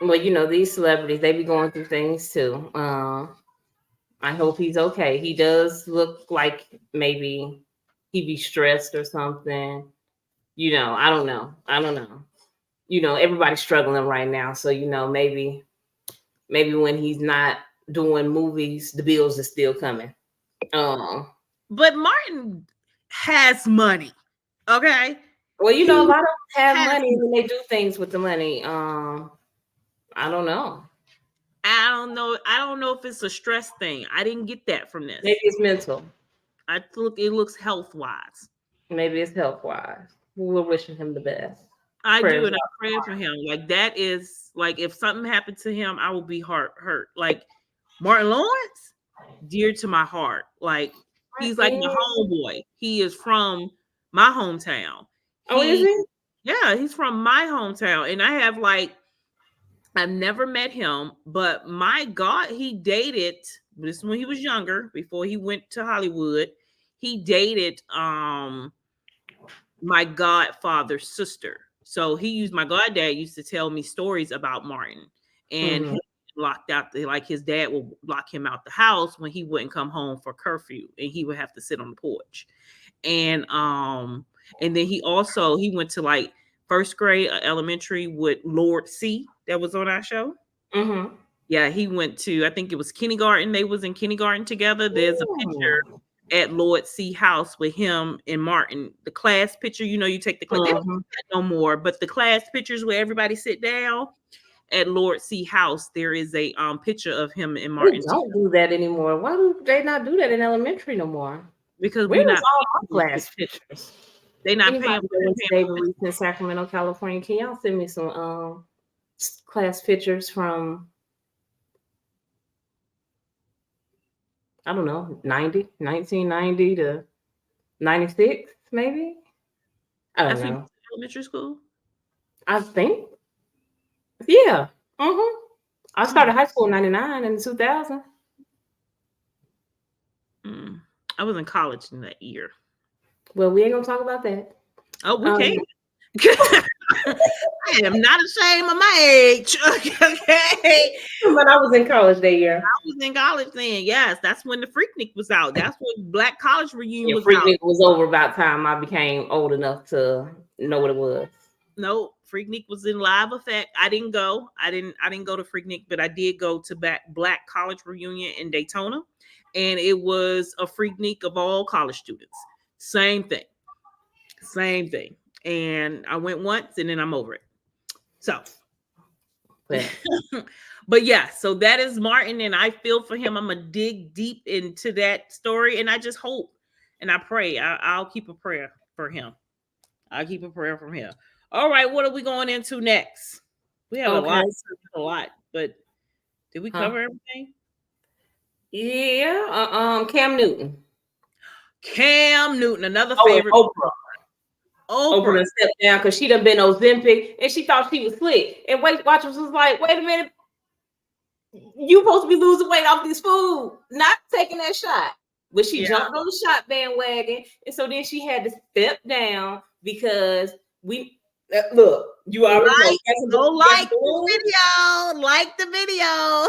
Well, you know, these celebrities, they be going through things too. I hope he's okay. He does look like maybe he be stressed or something. You know, I don't know. You know, everybody's struggling right now. So, you know, maybe when he's not doing movies, the bills are still coming. But Martin has money. Okay. Well, you know, a lot of them have money when they do things with the money. I don't know. I don't know if it's a stress thing. I didn't get that from this. Maybe it's mental. It looks health wise. Maybe it's health wise. We're wishing him the best. I do, and I pray for him. Like that is like if something happened to him, I will be hurt. Like Martin Lawrence, dear to my heart. Like he's like my homeboy. He is from my hometown. Is he? Yeah, he's from my hometown, and I've never met him, but my God, he dated. This is when he was younger, before he went to Hollywood. He dated my godfather's sister. So my goddad used to tell me stories about Martin, and he locked out his dad would lock him out the house when he wouldn't come home for curfew, and he would have to sit on the porch. And then he went to first grade elementary with Lord C that was on our show. Yeah, he went to, I think it was kindergarten. They was in kindergarten together. There's a picture at Lord C house with him and Martin. The class picture, you know, you take the class, they don't do that no more, but the class pictures where everybody sit down at Lord C house, there is a picture of him and Martin. They don't do that anymore. Why do they not do that in elementary no more? Because we're not all our class pictures. They not paying. In Sacramento, California. Can y'all send me some class pictures from, I don't know, 1990 to 96, maybe? I don't know. Elementary school? I think. Yeah. I started high school in 99 and 2000. I was in college in that year. Well, we ain't gonna talk about that. Oh, we can't. I am not ashamed of my age. Okay. But I was in college that year. I was in college then. Yes, that's when the Freaknik was out. That's when Black College Reunion was Freaknik out. was over about time I became old enough to know what it was. No, Freaknik was in live effect. I didn't go. I didn't go to Freaknik, but I did go to Black College Reunion in Daytona, and it was a Freaknik of all college students. Same thing. And I went once, and then I'm over it. So, but yeah, so that is Martin, and I feel for him. I'm gonna dig deep into that story, and I just hope and I pray. I'll keep a prayer for him. I'll keep a prayer from him. All right, what are we going into next? We have Okay. a lot, but did we Huh? cover everything? Yeah. Cam Newton. Cam Newton, another Oh, and favorite. Oprah. Oprah Oprah. done stepped down because she done been Ozempic and she thought she was slick. And Weight Watchers was like, wait a minute, you supposed to be losing weight off this food, not taking that shot. But she jumped on the shot bandwagon, and so then she had to step down because we look. You already know. Like the video. Like the video.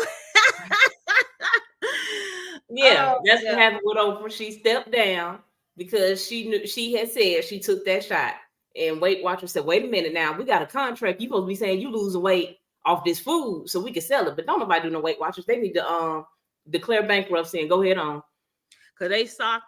Yeah, that's what happened with Oprah. She stepped down because she knew she had said she took that shot. And Weight Watchers said, "Wait a minute, now we got a contract. You supposed to be saying you losing weight off this food so we can sell it, but don't nobody do no Weight Watchers. They need to declare bankruptcy and go ahead on." Cause they stock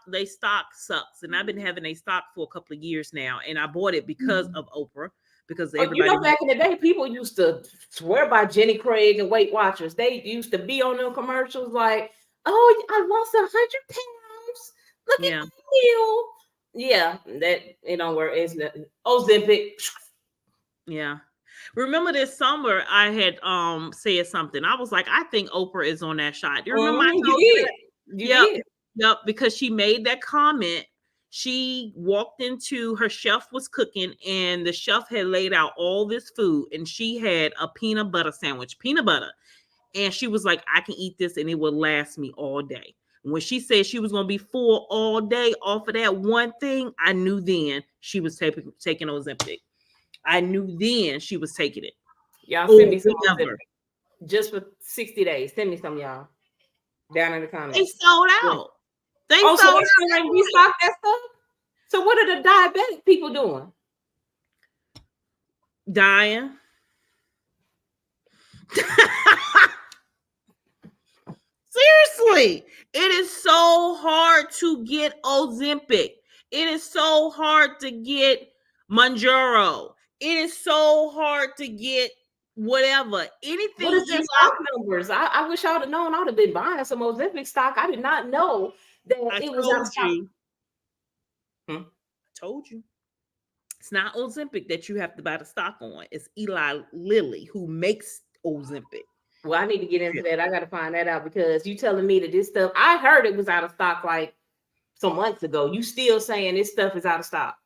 sucks, and I've been having a stock for a couple of years now, and I bought it because of Oprah. Because everybody, back in the day, people used to swear by Jenny Craig and Weight Watchers. They used to be on them commercials like, "Oh, I lost 100 pounds. Look at you." Yeah, that it don't work. It's nothing. Ozempic. Yeah. Remember this summer I had said something. I was like, I think Oprah is on that shot. Do you remember I told you that? You did. Yep, because she made that comment. She walked into her chef was cooking, and the chef had laid out all this food, and she had a peanut butter sandwich, peanut butter. And she was like, I can eat this and it will last me all day. When she said she was going to be full all day off of that one thing, I knew then she was taking Ozempic. I knew then she was taking it. Y'all send me some Ozempic. Just for 60 days. Send me some, y'all. Down in the comments. They sold out. They sold out. They restock that stuff? So what are the diabetic people doing? Dying. Seriously, it is so hard to get Ozempic. It is so hard to get Mounjaro. It is so hard to get whatever. Anything. What is their stock numbers? I wish I would have known. I would have been buying some Ozempic stock. I did not know that it was out of stock. I told you. It's not Ozempic that you have to buy the stock on. It's Eli Lilly who makes Ozempic. Well, I need to get into that. I got to find that out because you telling me that this stuff, I heard it was out of stock like some months ago. You still saying this stuff is out of stock.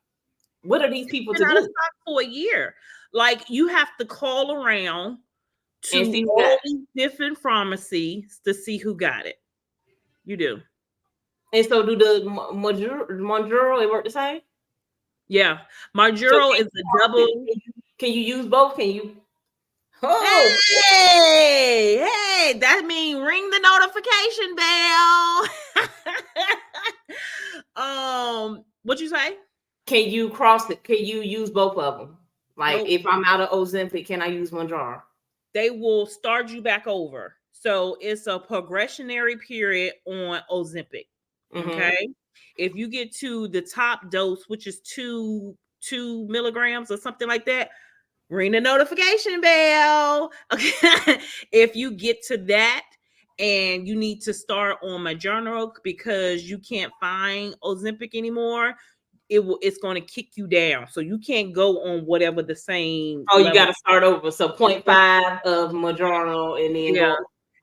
What are these people to do? Out of stock for a year. Like you have to call around to all these different pharmacies to see who got it. You do. And so do the Mounjaro, it work the same? Yeah. Mounjaro is a double. Can you use both? Can you? Oh, hey, that means ring the notification bell. What'd you say? Can you cross it? Can you use both of them? Like if I'm out of Ozempic, can I use Mounjaro? They will start you back over. So it's a progressionary period on Ozempic. Okay. If you get to the top dose, which is 2 milligrams or something like that, ring the notification bell. Okay. If you get to that and you need to start on Mounjaro because you can't find Ozempic anymore, it's going to kick you down. So you can't go on whatever the same. Oh, you got to start over. So 0.5 of Mounjaro and then go.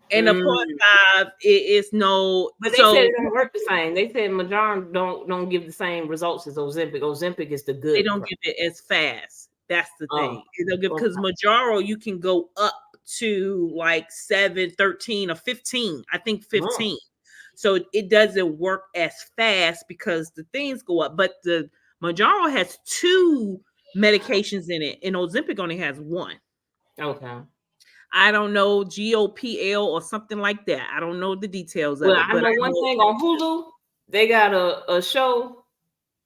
And the 0.5 is no. But they said it don't work the same. They said Mounjaro don't give the same results as Ozempic. Ozempic is the good. They don't give it as fast. That's the thing. Because Mounjaro, you can go up to like 7, 13, or 15. I think 15. So it doesn't work as fast because the things go up. But the Mounjaro has 2 medications in it, and Ozempic only has 1. Okay. I don't know, GOPL or something like that. I don't know the details of it. I know one thing on Hulu. They got a show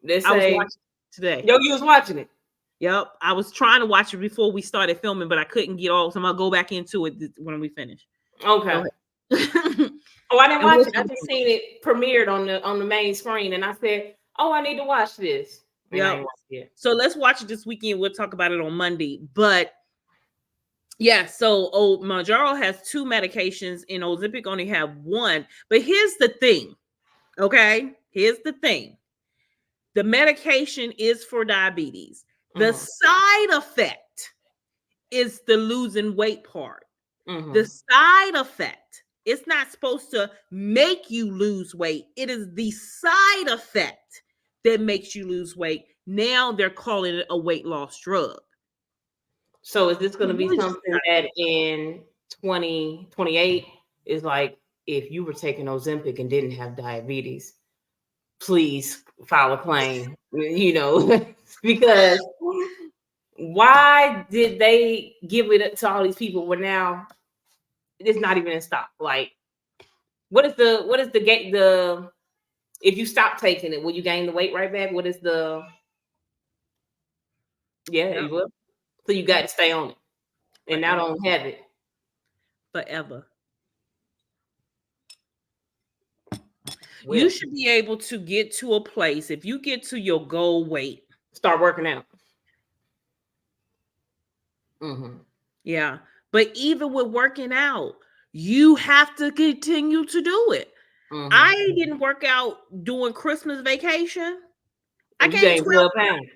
that say, I was watching today. Yo, you was watching it. Yep. I was trying to watch it before we started filming, but I couldn't get all. So I'm going to go back into it when we finish. Okay. Oh, I didn't watch it. I just seen it premiered on the main screen, and I said, "Oh, I need to watch this." Yeah. So let's watch it this weekend. We'll talk about it on Monday. But yeah, so Mounjaro has 2 medications, and Ozempic only have 1. But here's the thing. Okay, here's the thing. The medication is for diabetes. The side effect is the losing weight part. Mhm. The side effect, it's not supposed to make you lose weight. It is the side effect that makes you lose weight. Now they're calling it a weight loss drug. So is this going to be something that in 2028 is like, if you were taking Ozempic and didn't have diabetes, please file a claim, you know, because why did they give it to all these people when now it's not even in stock? Like, what is the if you stop taking it, will you gain the weight right back? What is the you will. So you got to stay on it. And now don't have it. Forever. Well, you should be able to get to a place, if you get to your goal weight, start working out. Mm-hmm. Yeah. But even with working out, you have to continue to do it. Mm-hmm. I didn't work out during Christmas vacation. I You gained 12 pounds.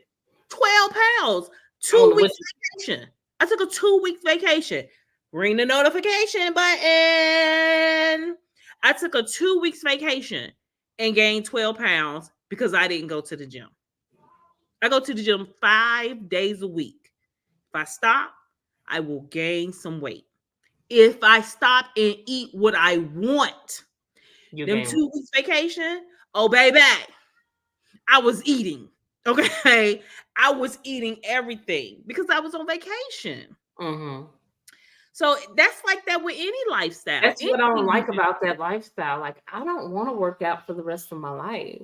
12 pounds. 2 weeks vacation. I took a 2 weeks vacation. Ring the notification button. I took a 2 weeks vacation and gained 12 pounds because I didn't go to the gym. I go to the gym 5 days a week. If I stop, I will gain some weight. If I stop and eat what I want, them 2 weeks vacation, oh baby, I was eating. Okay, I was eating everything because I was on vacation. Mm-hmm. So that's like that with any lifestyle. That's what I don't like about that lifestyle. Like, I don't want to work out for the rest of my life.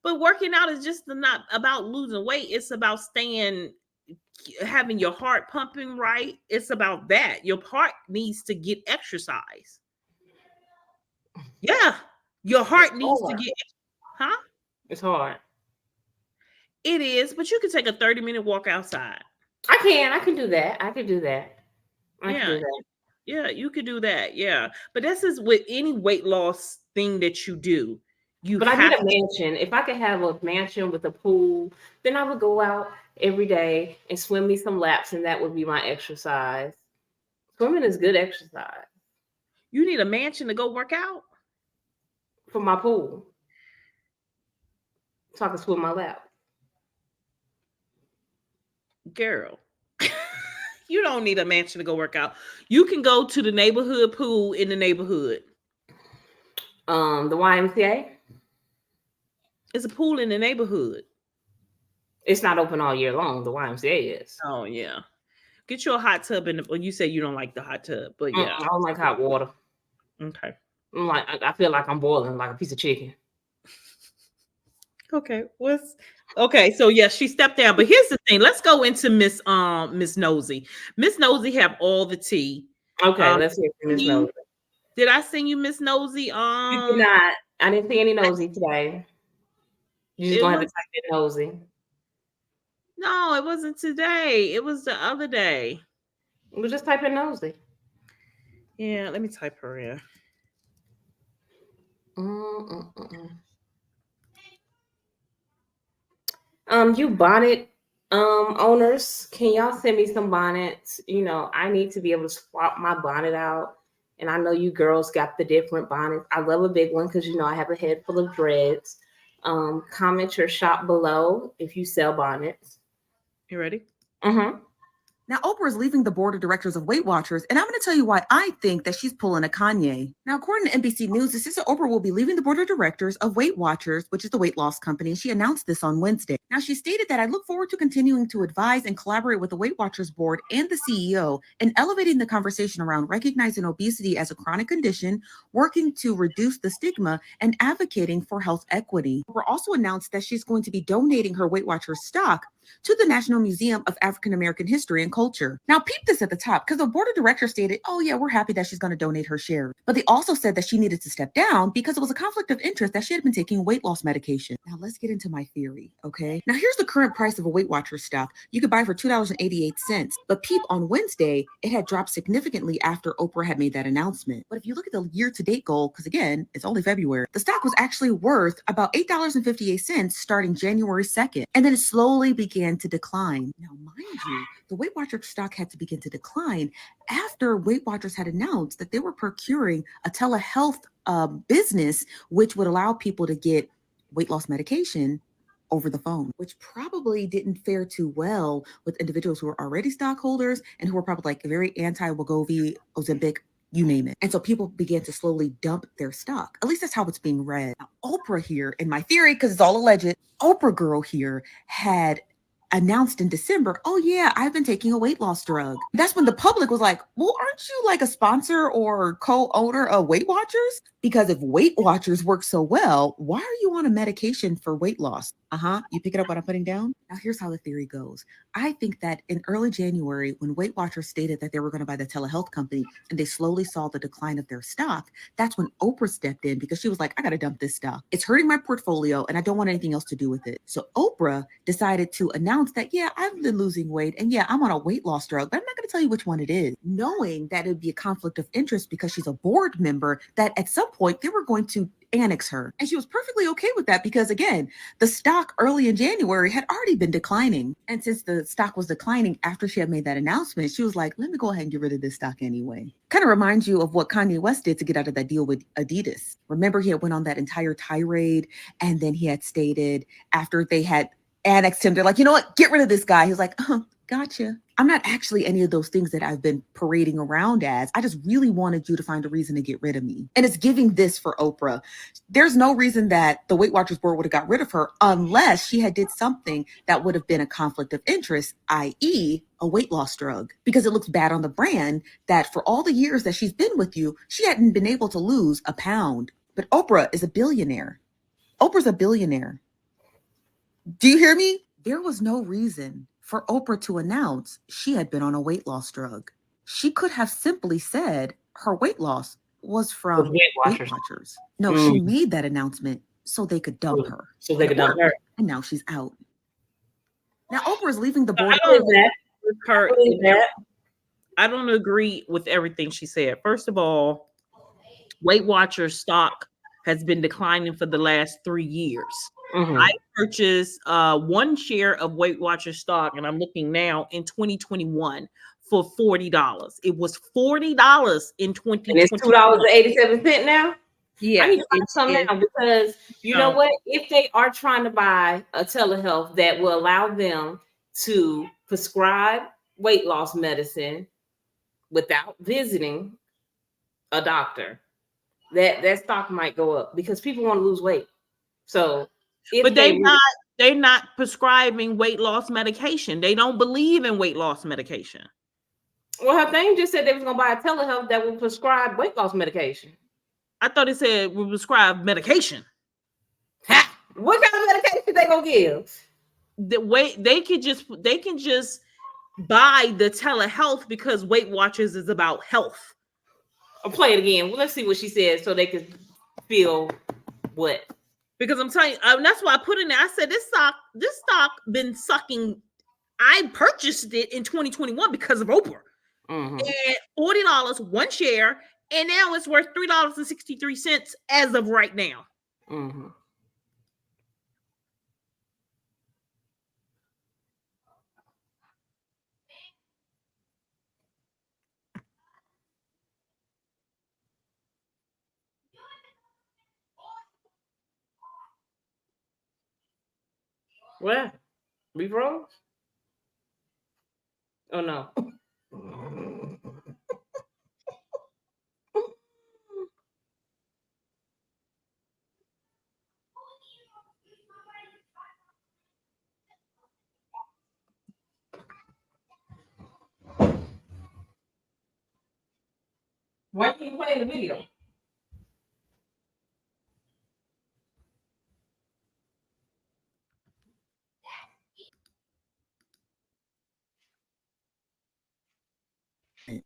But working out is just not about losing weight. It's about having your heart pumping right. It's about that. Your heart needs to get exercise. Yeah, your heart needs to get, huh? It's hard. It is, but you can take a 30-minute walk outside. I can do that. I can do that. Yeah, you could do that. Yeah. But this is with any weight loss thing that you do. But I need a mansion. If I could have a mansion with a pool, then I would go out every day and swim me some laps, and that would be my exercise. Swimming is good exercise. You need a mansion to go work out? For my pool. So I can swim my lap. Girl, you don't need a mansion to go work out. You can go to the neighborhood pool in the neighborhood. The YMCA? It's a pool in the neighborhood. It's not open all year long. The YMCA is. Oh, yeah. Get you a hot tub. Well, you say you don't like the hot tub, but yeah. I don't like hot water. Okay. I feel like I'm boiling like a piece of chicken. Okay. Okay, so yeah, she stepped down. But here's the thing. Let's go into Miss Nosy. Miss Nosy have all the tea. Okay, let's hear from Miss Nosy. Did I sing you Miss Nosy? You did not. I didn't see any Nosy today. You just gonna have to type in Nosy. No, it wasn't today. It was the other day. We'll just type in Nosy. Yeah, let me type her in. You bonnet owners, can y'all send me some bonnets? You know, I need to be able to swap my bonnet out. And I know you girls got the different bonnets. I love a big one because, you know, I have a head full of dreads. Comment your shop below if you sell bonnets. You ready? Mm-hmm. Now, Oprah is leaving the board of directors of Weight Watchers, and I'm going to tell you why I think that she's pulling a Kanye. Now, according to NBC News, the sister Oprah will be leaving the board of directors of Weight Watchers, which is the weight loss company. She announced this on Wednesday. Now, she stated that I look forward to continuing to advise and collaborate with the Weight Watchers board and the CEO in elevating the conversation around recognizing obesity as a chronic condition, working to reduce the stigma, and advocating for health equity. Oprah also announced that she's going to be donating her Weight Watchers stock to the National Museum of African American History and Culture. Now, peep this at the top, because the board of directors stated, oh yeah, we're happy that she's going to donate her share. But they also said that she needed to step down because it was a conflict of interest that she had been taking weight loss medication. Now, let's get into my theory, okay? Now, here's the current price of a Weight Watchers stock. You could buy for $2.88. But peep, on Wednesday, it had dropped significantly after Oprah had made that announcement. But if you look at the year-to-date goal, because again, it's only February, the stock was actually worth about $8.58 starting January 2nd. And then it slowly became began to decline. Now, mind you, the Weight Watchers stock had to begin to decline after Weight Watchers had announced that they were procuring a telehealth business, which would allow people to get weight loss medication over the phone, which probably didn't fare too well with individuals who were already stockholders and who were probably like very anti-Wegovy, Ozempic, you name it. And so people began to slowly dump their stock. At least that's how it's being read. Now, Oprah here, in my theory, because it's all alleged, Oprah girl here had announced in December, oh yeah, I've been taking a weight loss drug. That's when the public was like, well, aren't you like a sponsor or co-owner of Weight Watchers? Because if Weight Watchers work so well, why are you on a medication for weight loss? You pick it up what I'm putting down? Now here's how the theory goes. I think that in early January, when Weight Watchers stated that they were going to buy the telehealth company and they slowly saw the decline of their stock, that's when Oprah stepped in because she was like, I got to dump this stock. It's hurting my portfolio and I don't want anything else to do with it. So Oprah decided to announce that, yeah, I've been losing weight and yeah, I'm on a weight loss drug, but I'm not going to tell you which one it is, knowing that it'd be a conflict of interest because she's a board member, that at some point they were going to annex her. And she was perfectly okay with that because, again, the stock early in January had already been declining. And since the stock was declining after she had made that announcement, she was like, let me go ahead and get rid of this stock anyway. Kind of reminds you of what Kanye West did to get out of that deal with Adidas. Remember, he had went on that entire tirade and then he had stated after they had annexed him, they're like, you know what, get rid of this guy. He was like, gotcha. I'm not actually any of those things that I've been parading around as. I just really wanted you to find a reason to get rid of me. And it's giving this for Oprah. There's no reason that the Weight Watchers board would have got rid of her unless she had did something that would have been a conflict of interest, i.e. a weight loss drug. Because it looks bad on the brand that for all the years that she's been with you, she hadn't been able to lose a pound. But Oprah is a billionaire. Oprah's a billionaire. Do you hear me? There was no reason for Oprah to announce she had been on a weight loss drug. She could have simply said her weight loss was from Weight Watchers. No, she made that announcement so they could dump her. So they could dump her. And now she's out. Now Oprah's leaving the board. I don't agree with everything she said. First of all, Weight Watchers stock has been declining for the last 3 years. I purchased 1 share of Weight Watchers stock, and I'm looking now in 2021 for $40. It was $40 in 2020. And it's $2.87 now. Yeah, I need to find some now because you know what? If they are trying to buy a telehealth that will allow them to prescribe weight loss medicine without visiting a doctor, that stock might go up because people want to lose weight. So, but they're not prescribing weight loss medication. They don't believe in weight loss medication. Well, her thing just said they was gonna buy a telehealth that will prescribe weight loss medication. I thought it said we prescribe medication. Ha! What kind of medication they gonna give? The way they can just buy the telehealth because Weight Watchers is about health. I'll play it again. Well, let's see what she said so they can feel what. Because I'm telling you, that's why I put in there. I said this stock been sucking. I purchased it in 2021 because of Oprah. And $40, 1 share, and now it's worth $3.63 as of right now. What? We froze? Oh no. Why can't you play the video?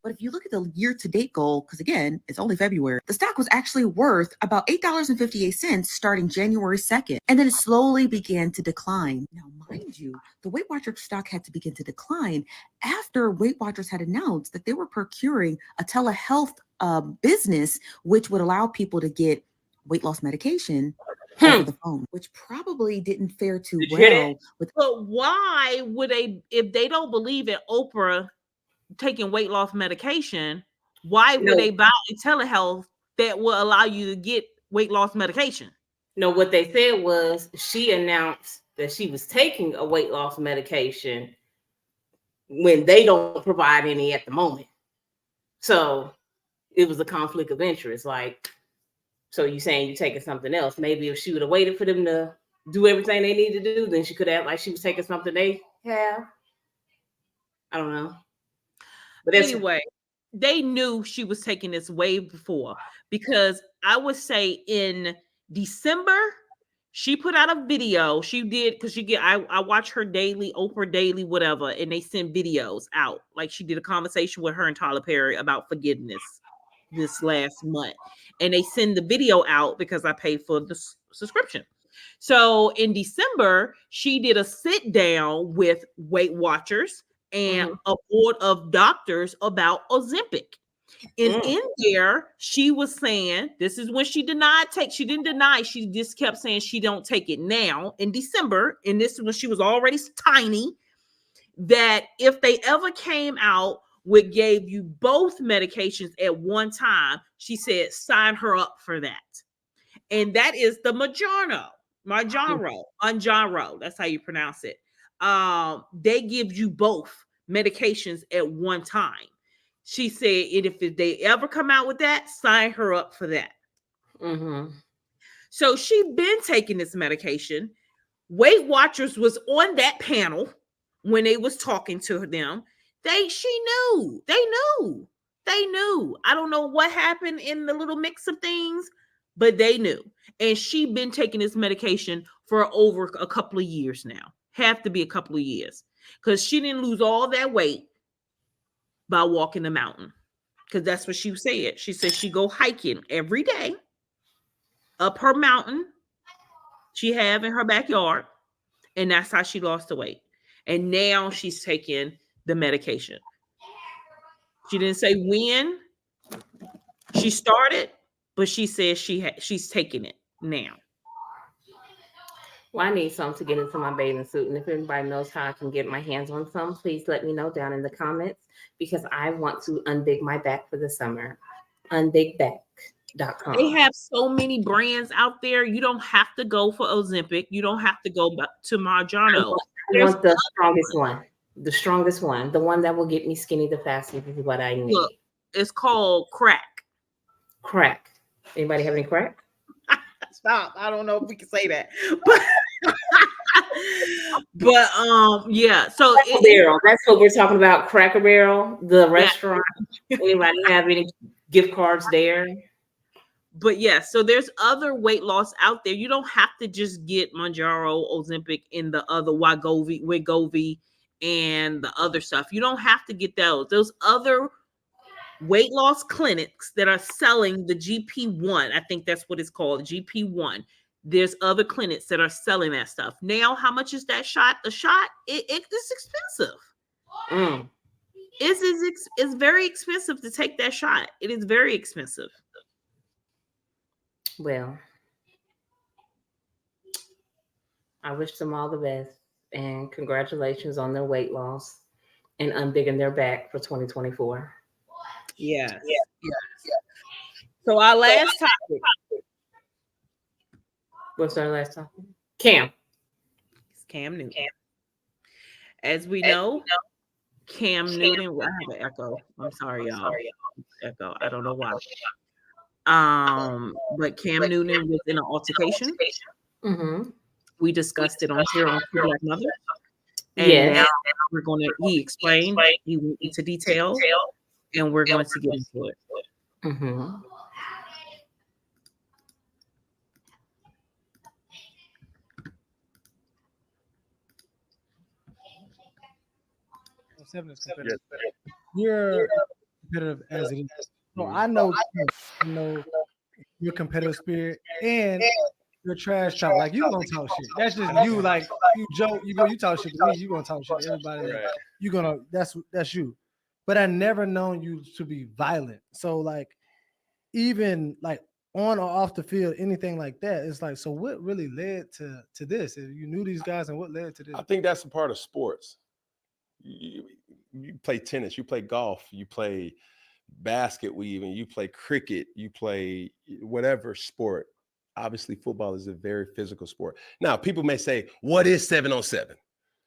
But if you look at the year-to-date goal, because again, it's only February, the stock was actually worth about $8.58 starting January 2nd, and then it slowly began to decline. Now, mind you, the Weight Watchers stock had to begin to decline after Weight Watchers had announced that they were procuring a telehealth business, which would allow people to get weight loss medication over the phone, which probably didn't fare too Did you hear well that? with But why would they, if they don't believe in Oprah taking weight loss medication, why would they buy telehealth that will allow you to get weight loss medication? No, what they said was she announced that she was taking a weight loss medication when they don't provide any at the moment. So it was a conflict of interest. Like, so you saying you taking something else? Maybe if she would have waited for them to do everything they need to do, then she could have like she was taking something they have. I don't know. But anyway, they knew she was taking this way before, because I would say in December she put out a video. She did, because I watch her daily, Oprah daily, whatever, and they send videos out. Like she did a conversation with her and Tyler Perry about forgiveness this last month, and they send the video out because I pay for the subscription. So in December, she did a sit down with Weight Watchers and a board of doctors about Ozempic. And in there, she was saying, this is when she didn't deny, she just kept saying she don't take it now in December. And this is when she was already tiny, that if they ever came out with gave you both medications at one time, she said, sign her up for that. And that is the Mounjaro. That's how you pronounce it. They give you both medications at one time. She said, if they ever come out with that, sign her up for that. So she been taking this medication. Weight Watchers was on that panel when they was talking to them. They knew. I don't know what happened in the little mix of things, but they knew. And she been taking this medication for over a couple of years now. Have to be a couple of years, because she didn't lose all that weight by walking the mountain. Because that's what she said. She said she go hiking every day up her mountain she have in her backyard, and that's how she lost the weight. And now she's taking the medication. She didn't say when she started, but she says she's taking it now. Well, I need some to get into my bathing suit. And if anybody knows how I can get my hands on some, please let me know down in the comments, because I want to unbig my back for the summer. Unbigback.com. They have so many brands out there. You don't have to go for Ozempic. You don't have to go to Mounjaro. I want the strongest one. The strongest one. The one that will get me skinny the fastest is what I need. Look, it's called crack. Crack. Anybody have any crack? Stop. I don't know if we can say that. But yeah. So Cracker Barrel. That's what we're talking about. Cracker Barrel, the restaurant. Anybody have any gift cards there? But yeah, so there's other weight loss out there. You don't have to just get Mounjaro, Ozempic, and the other Wegovy, and the other stuff. You don't have to get those. Those other weight loss clinics that are selling the GP1, I think that's what it's called, GP1. There's other clinics that are selling that stuff. Now, how much is that shot? The shot, it's expensive. It's very expensive to take that shot. It is very expensive. Well, I wish them all the best, and congratulations on their weight loss and unbigging their back for 2024. Yes. So our last topic. What's our last topic? Cam. It's Cam Newton. As we know, Cam Newton. I have an echo. I'm sorry, y'all. Echo. I don't know why. But Cam Newton was in an altercation. We discussed it on here on 2BlackMothers. And now he explained, he went into detail, and we're going to get into it. You're competitive as it is. So I know your competitive spirit and your trash talk. Like, you gonna talk shit. That's just you. Like, you joke, you talk shit to me. You gonna talk shit to everybody. Right. You gonna that's you. But I never known you to be violent. So like, even like on or off the field, anything like that. It's like, so what really led to this? If you knew these guys, and what led to this? I think that's a part of sports. You play tennis, you play golf, you play basket weaving, you play cricket, you play whatever sport. Obviously, football is a very physical sport. Now, people may say, what is 7-on-7?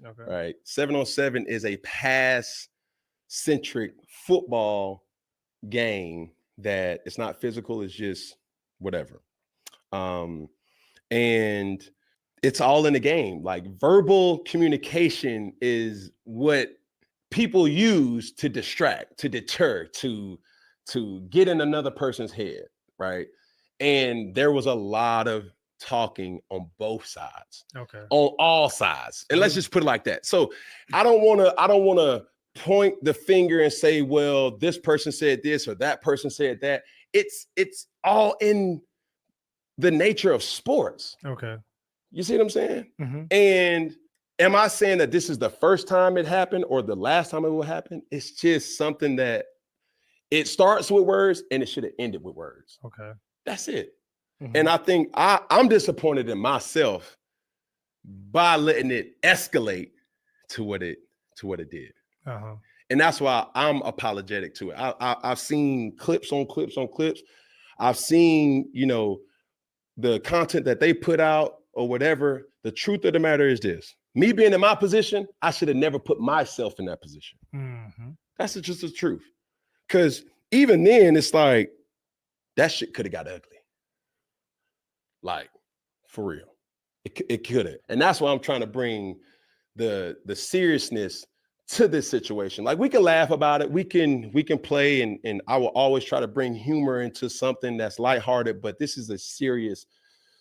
Okay. Right. 7-on-7 is a pass-centric football game that it's not physical, it's just whatever. And it's all in the game. Like verbal communication is what people use to distract, to deter, to get in another person's head, right? And there was a lot of talking on both sides. Okay. On all sides. And let's just put it like that. So I don't want to point the finger and say, well, this person said this or that person said that. It's all in the nature of sports. Okay. You see what I'm saying? Mm-hmm. And am I saying that this is the first time it happened or the last time it will happen? It's just something that it starts with words and it should have ended with words. Okay. That's it. Mm-hmm. And I think I'm disappointed in myself by letting it escalate to what it did. Uh-huh. And that's why I'm apologetic to it. I've seen clips on clips on clips. I've seen, the content that they put out or whatever. The truth of the matter is this. Me being in my position, I should have never put myself in that position. Mm-hmm. That's just the truth. Because even then, it's like, that shit could have got ugly. Like, for real. It could have. And that's why I'm trying to bring the seriousness to this situation. Like, we can laugh about it. We can play, and I will always try to bring humor into something that's lighthearted, but this is a serious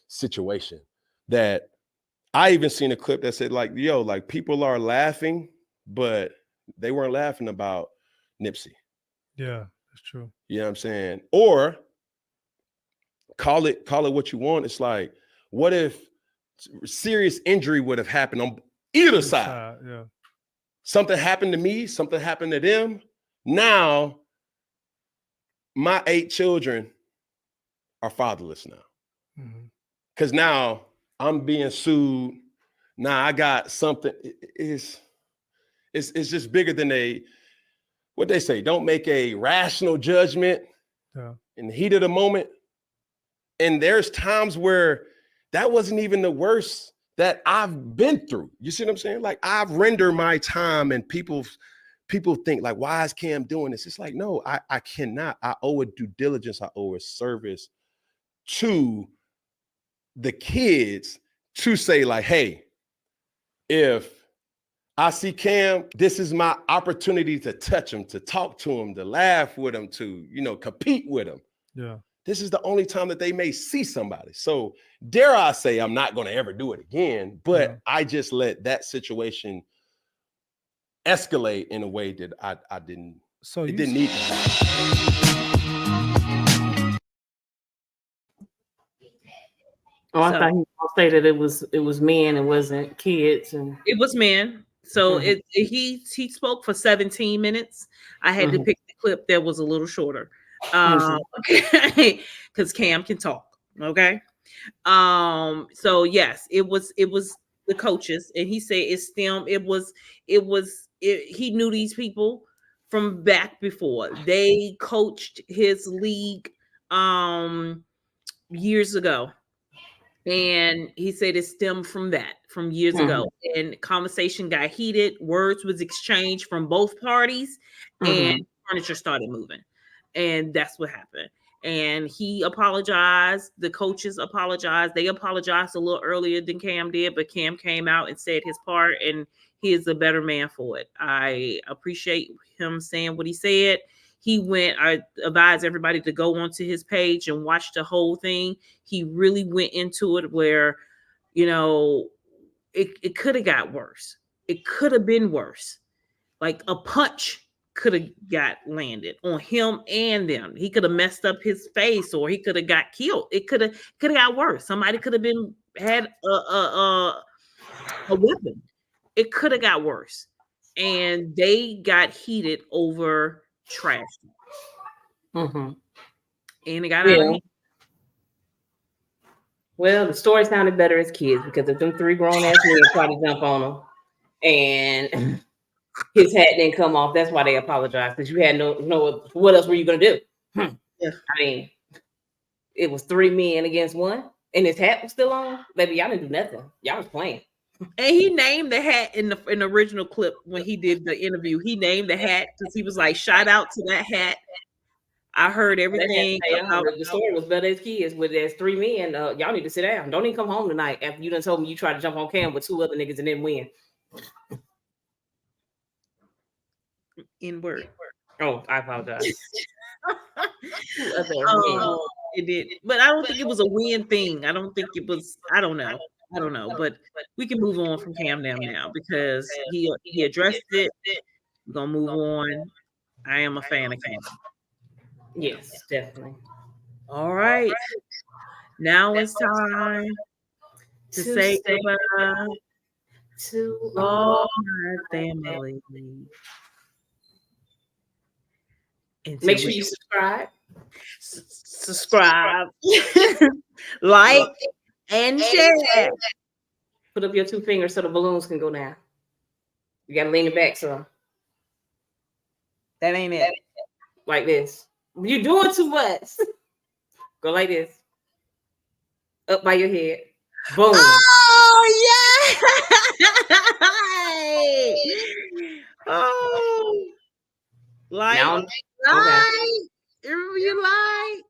situation that I even seen a clip that said, like, yo, like, people are laughing, but they weren't laughing about Nipsey. Yeah, that's true. You know what I'm saying? Or call it what you want. It's like, what if serious injury would have happened on either side? Yeah. Something happened to me, something happened to them. Now, my 8 children are fatherless now. Because now I'm being sued. Now I got something. It's just bigger than what they say, don't make a rational judgment in the heat of the moment. And there's times where that wasn't even the worst that I've been through. You see what I'm saying? Like, I've rendered my time, and people think like, why is Cam doing this? It's like, no, I cannot. I owe a due diligence. I owe a service to the kids to say like, hey, if I see Cam, this is my opportunity to touch him, to talk to him, to laugh with him, to, compete with him. Yeah. This is the only time that they may see somebody. So dare I say, I'm not going to ever do it again, but I just let that situation escalate in a way that I didn't. So it didn't need to happen. Oh, I thought he was gonna say that it was men, it wasn't kids, and it was men. So he spoke for 17 minutes. I had to pick the clip that was a little shorter. Okay, because Cam can talk. Okay. So yes, it was the coaches, and he said it's them. He knew these people from back before. They coached his league years ago. And he said it stemmed from years ago. And conversation got heated, words was exchanged from both parties, and furniture started moving. And that's what happened. And he apologized. The coaches apologized. They apologized a little earlier than Cam did, but Cam came out and said his part, and he is a better man for it. I appreciate him saying what he said. I advise everybody to go onto his page and watch the whole thing. He really went into it where, it could have got worse. It could have been worse. Like a punch could have got landed on him and them. He could have messed up his face, or he could have got killed. It could have got worse. Somebody could have had a weapon. It could have got worse. And they got heated over trash. And it got out of hand. Well, the story sounded better as kids because if them 3 grown ass men tried to jump on him and his hat didn't come off, that's why they apologized because you had no. What else were you gonna do? Yeah. I mean, it was 3 men against 1, and his hat was still on. Baby, y'all didn't do nothing. Y'all was playing. And he named the hat in the original clip when he did the interview. He named the hat because he was like, "Shout out to that hat." I heard everything. The story was better as kids. With there's 3 men. Y'all need to sit down. Don't even come home tonight after you done told me you tried to jump on cam with 2 other niggas and didn't win. In word. Oh, I apologize. It did, but I don't think it was a win thing. I don't think it was. I don't know. But we can move on from Cam now because he addressed it. We're gonna move on. I am a fan of Cam. Yes, definitely. All right. Now it's time to say goodbye to all my family. Make sure you subscribe. Subscribe, like, and share. Put up your 2 fingers so the balloons can go down. You gotta lean it back some. That ain't it. Like this. You're doing too much. Go like this. Up by your head. Boom. Oh yeah. Oh, like, now, remember you like.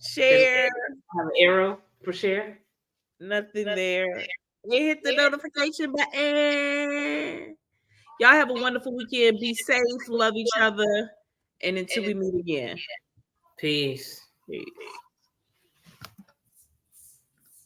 Share. Have an arrow for share. Nothing there. You hit the notification button. Y'all have a wonderful weekend. Be safe. Love each other. And until we meet again. Peace. Peace.